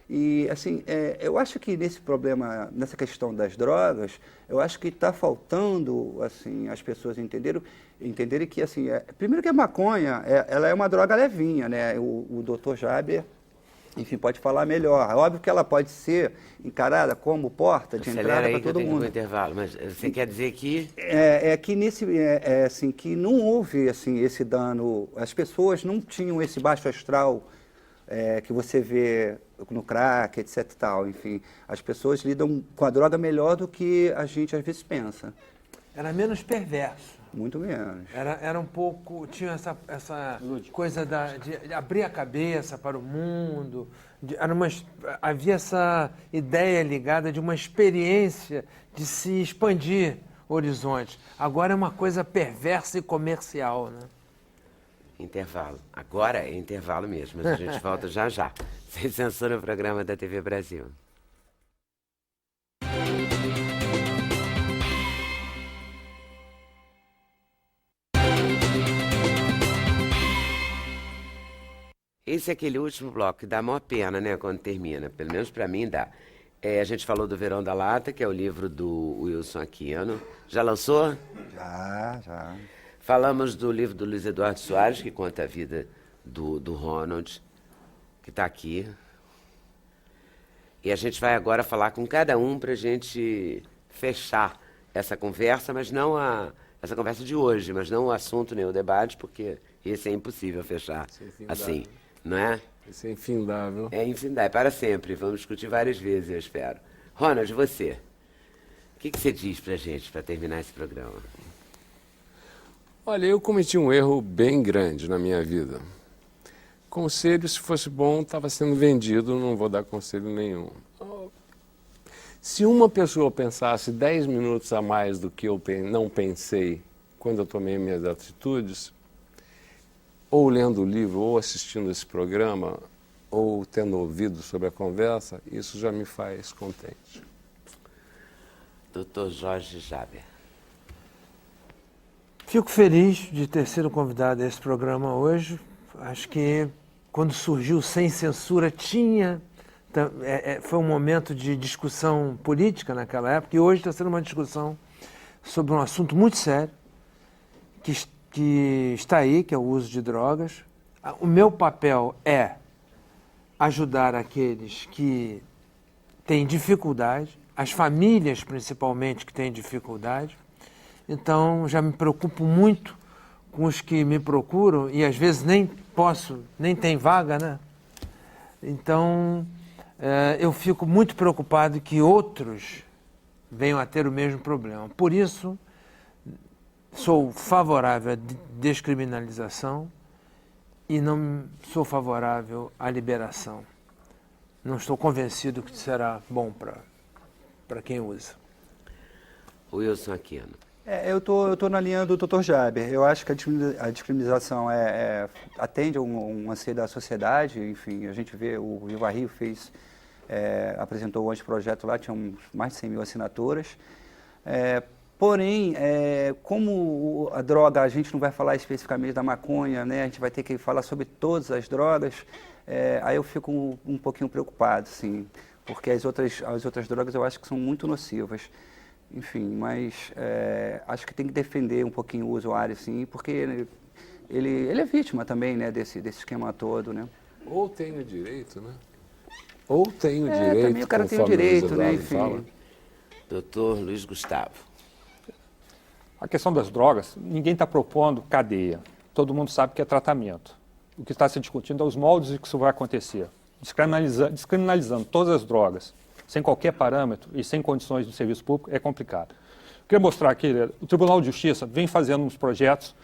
E, assim, eu acho que nesse problema, nessa questão das drogas, eu acho que está faltando, assim, as pessoas entenderem que, assim, primeiro que a maconha, ela é uma droga levinha, né? O doutor Jaber, enfim, pode falar melhor. É óbvio que ela pode ser encarada como porta de Acelera entrada aí para que eu todo tenho que ir pro mundo. intervalo, mas você quer dizer que... Assim, que não houve assim, esse dano, as pessoas não tinham esse baixo astral que você vê no crack, etc e tal, enfim. As pessoas lidam com a droga melhor do que a gente às vezes pensa, Era menos perverso. muito menos. Era um pouco, tinha essa coisa de abrir a cabeça para o mundo, havia essa ideia ligada de uma experiência de se expandir horizontes. Agora é uma coisa perversa e comercial, né? Intervalo. Agora é intervalo mesmo, mas a gente volta já já. Sem censura, o programa da TV Brasil. Esse é aquele último bloco que dá maior pena, né, quando termina. Pelo menos para mim dá. A gente falou do Verão da Lata, que é o livro do Wilson Aquino. Já lançou? Já. Falamos do livro do Luiz Eduardo Soares, que conta a vida do Ronald, que está aqui. E a gente vai agora falar com cada um para a gente fechar essa conversa, mas não essa conversa de hoje, mas não o assunto nem o debate, porque esse é impossível fechar assim, não é? Isso é infindável. É infindável, é para sempre. Vamos discutir várias vezes, eu espero. Ronald, você? O que você diz pra gente, para terminar esse programa? Olha, eu cometi um erro bem grande na minha vida. Conselho, se fosse bom, estava sendo vendido, não vou dar conselho nenhum. Se uma pessoa pensasse 10 minutos a mais do que eu não pensei quando eu tomei minhas atitudes, ou lendo o livro, ou assistindo esse programa, ou tendo ouvido sobre a conversa, isso já me faz contente. Dr. Jorge Jaber. Fico feliz de ter sido convidado a esse programa hoje. Acho que quando surgiu Sem Censura foi um momento de discussão política naquela época e hoje está sendo uma discussão sobre um assunto muito sério que está aí, que é o uso de drogas. O meu papel é ajudar aqueles que têm dificuldade, as famílias principalmente que têm dificuldade. Então já me preocupo muito com os que me procuram e às vezes nem tem vaga, né? Então eu fico muito preocupado que outros venham a ter o mesmo problema. Por isso, sou favorável à descriminalização e não sou favorável à liberação. Não estou convencido que será bom para quem usa. Wilson Aquino. Eu tô na linha do Dr. Jaber. Eu acho que a descriminalização atende a um anseio da sociedade. Enfim, a gente vê, o Viva Rio apresentou um anteprojeto lá, tinha mais de 100 mil assinaturas. Porém, como a droga, a gente não vai falar especificamente da maconha, né? A gente vai ter que falar sobre todas as drogas, aí eu fico um pouquinho preocupado, sim, porque as outras drogas eu acho que são muito nocivas. Enfim, mas acho que tem que defender um pouquinho o usuário, sim, porque ele é vítima também, né, desse esquema todo, né? Ou tem o direito, né? Ou tem o direito, também o cara tem o direito, né, enfim. Doutor Luiz Gustavo. A questão das drogas, ninguém está propondo cadeia. Todo mundo sabe que é tratamento. O que está se discutindo é os moldes de que isso vai acontecer. Descriminalizando todas as drogas, sem qualquer parâmetro e sem condições de serviço público, é complicado. Queria mostrar aqui, o Tribunal de Justiça vem fazendo uns projetos,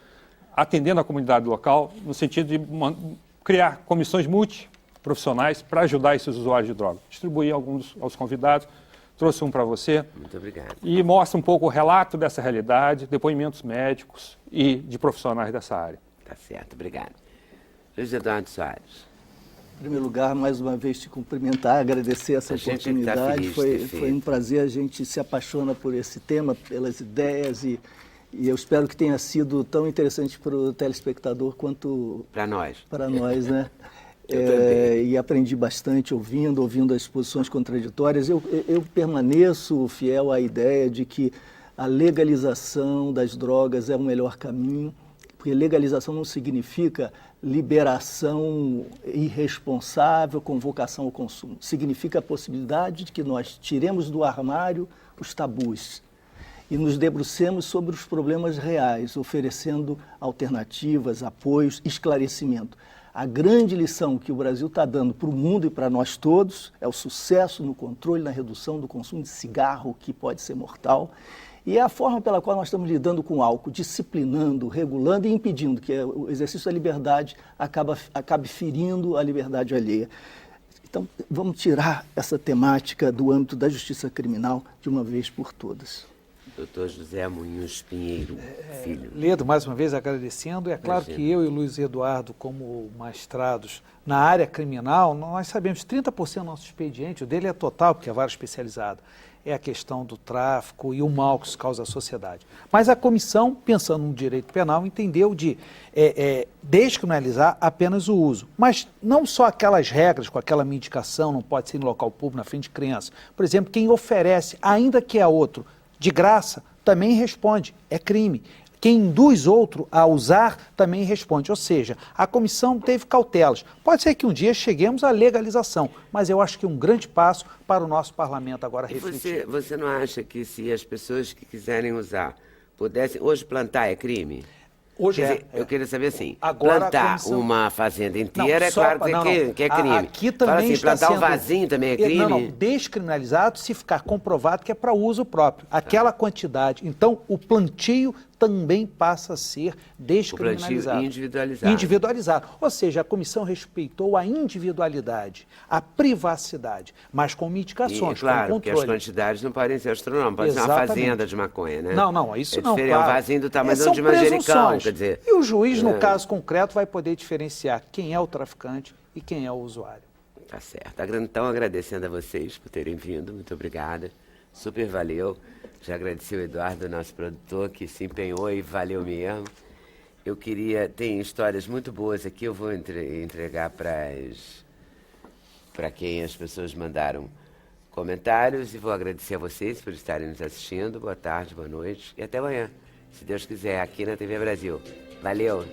atendendo a comunidade local, no sentido de criar comissões multiprofissionais para ajudar esses usuários de droga. Distribuí alguns aos convidados, trouxe um para você. Muito obrigado. E mostra um pouco o relato dessa realidade, depoimentos médicos e de profissionais dessa área. Tá certo, obrigado. Luiz Eduardo Soares. Em primeiro lugar, mais uma vez te cumprimentar, agradecer essa oportunidade. Foi um prazer, a gente se apaixona por esse tema, pelas ideias e eu espero que tenha sido tão interessante para o telespectador quanto para nós. Para nós, né? E aprendi bastante ouvindo as posições contraditórias. Eu permaneço fiel à ideia de que a legalização das drogas é o melhor caminho, porque legalização não significa liberação irresponsável com vocação ao consumo. Significa a possibilidade de que nós tiremos do armário os tabus e nos debrucemos sobre os problemas reais, oferecendo alternativas, apoios, esclarecimento. A grande lição que o Brasil está dando para o mundo e para nós todos é o sucesso no controle, na redução do consumo de cigarro, que pode ser mortal, e é a forma pela qual nós estamos lidando com o álcool, disciplinando, regulando e impedindo que o exercício da liberdade acabe ferindo a liberdade alheia. Então, vamos tirar essa temática do âmbito da justiça criminal de uma vez por todas. Doutor José Munhoz Pinheiro, filho. Ledo, mais uma vez agradecendo. É claro que eu e o Luiz Eduardo, como mestrados na área criminal, nós sabemos que 30% do nosso expediente, o dele é total, porque é vara especializada, é a questão do tráfico e o mal que isso causa à sociedade. Mas a comissão, pensando no direito penal, entendeu de descriminalizar apenas o uso. Mas não só aquelas regras, com aquela medicação, não pode ser em local público, na frente de criança. Por exemplo, quem oferece, ainda que é outro, de graça, também responde, é crime. Quem induz outro a usar também responde. Ou seja, a comissão teve cautelas. Pode ser que um dia cheguemos à legalização, mas eu acho que é um grande passo para o nosso parlamento agora refletir. Você não acha que se as pessoas que quiserem usar pudessem... Hoje plantar é crime? Hoje Quer dizer, eu queria saber assim, Agora a plantar comissão- uma fazenda inteira, Não, é só- claro não, que é não. crime. Aqui também Fala assim, está plantar um sendo- vasinho também é crime? Não, descriminalizado se ficar comprovado que é para uso próprio. Aquela quantidade. Então, o plantio também passa a ser descriminalizado. plantio individualizado. Individualizado. Ou seja, a comissão respeitou a individualidade, a privacidade, mas com E, mitigações, claro, com porque as controle. quantidades não podem ser astronômicas, pode ser uma Exatamente. fazenda de maconha, né? Não, isso é não, diferente, claro. É um vasinho do tamanho São de manjericão, presunções. quer dizer... E o juiz, no caso concreto, vai poder diferenciar quem é o traficante e quem é o usuário. Tá certo. Então, agradecendo a vocês por terem vindo, muito obrigada. Super valeu. Já agradeci o Eduardo, nosso produtor, que se empenhou e valeu mesmo. Eu queria... Tem histórias muito boas aqui, eu vou entregar para quem as pessoas mandaram comentários e vou agradecer a vocês por estarem nos assistindo. Boa tarde, boa noite e até amanhã, se Deus quiser, aqui na TV Brasil. Valeu!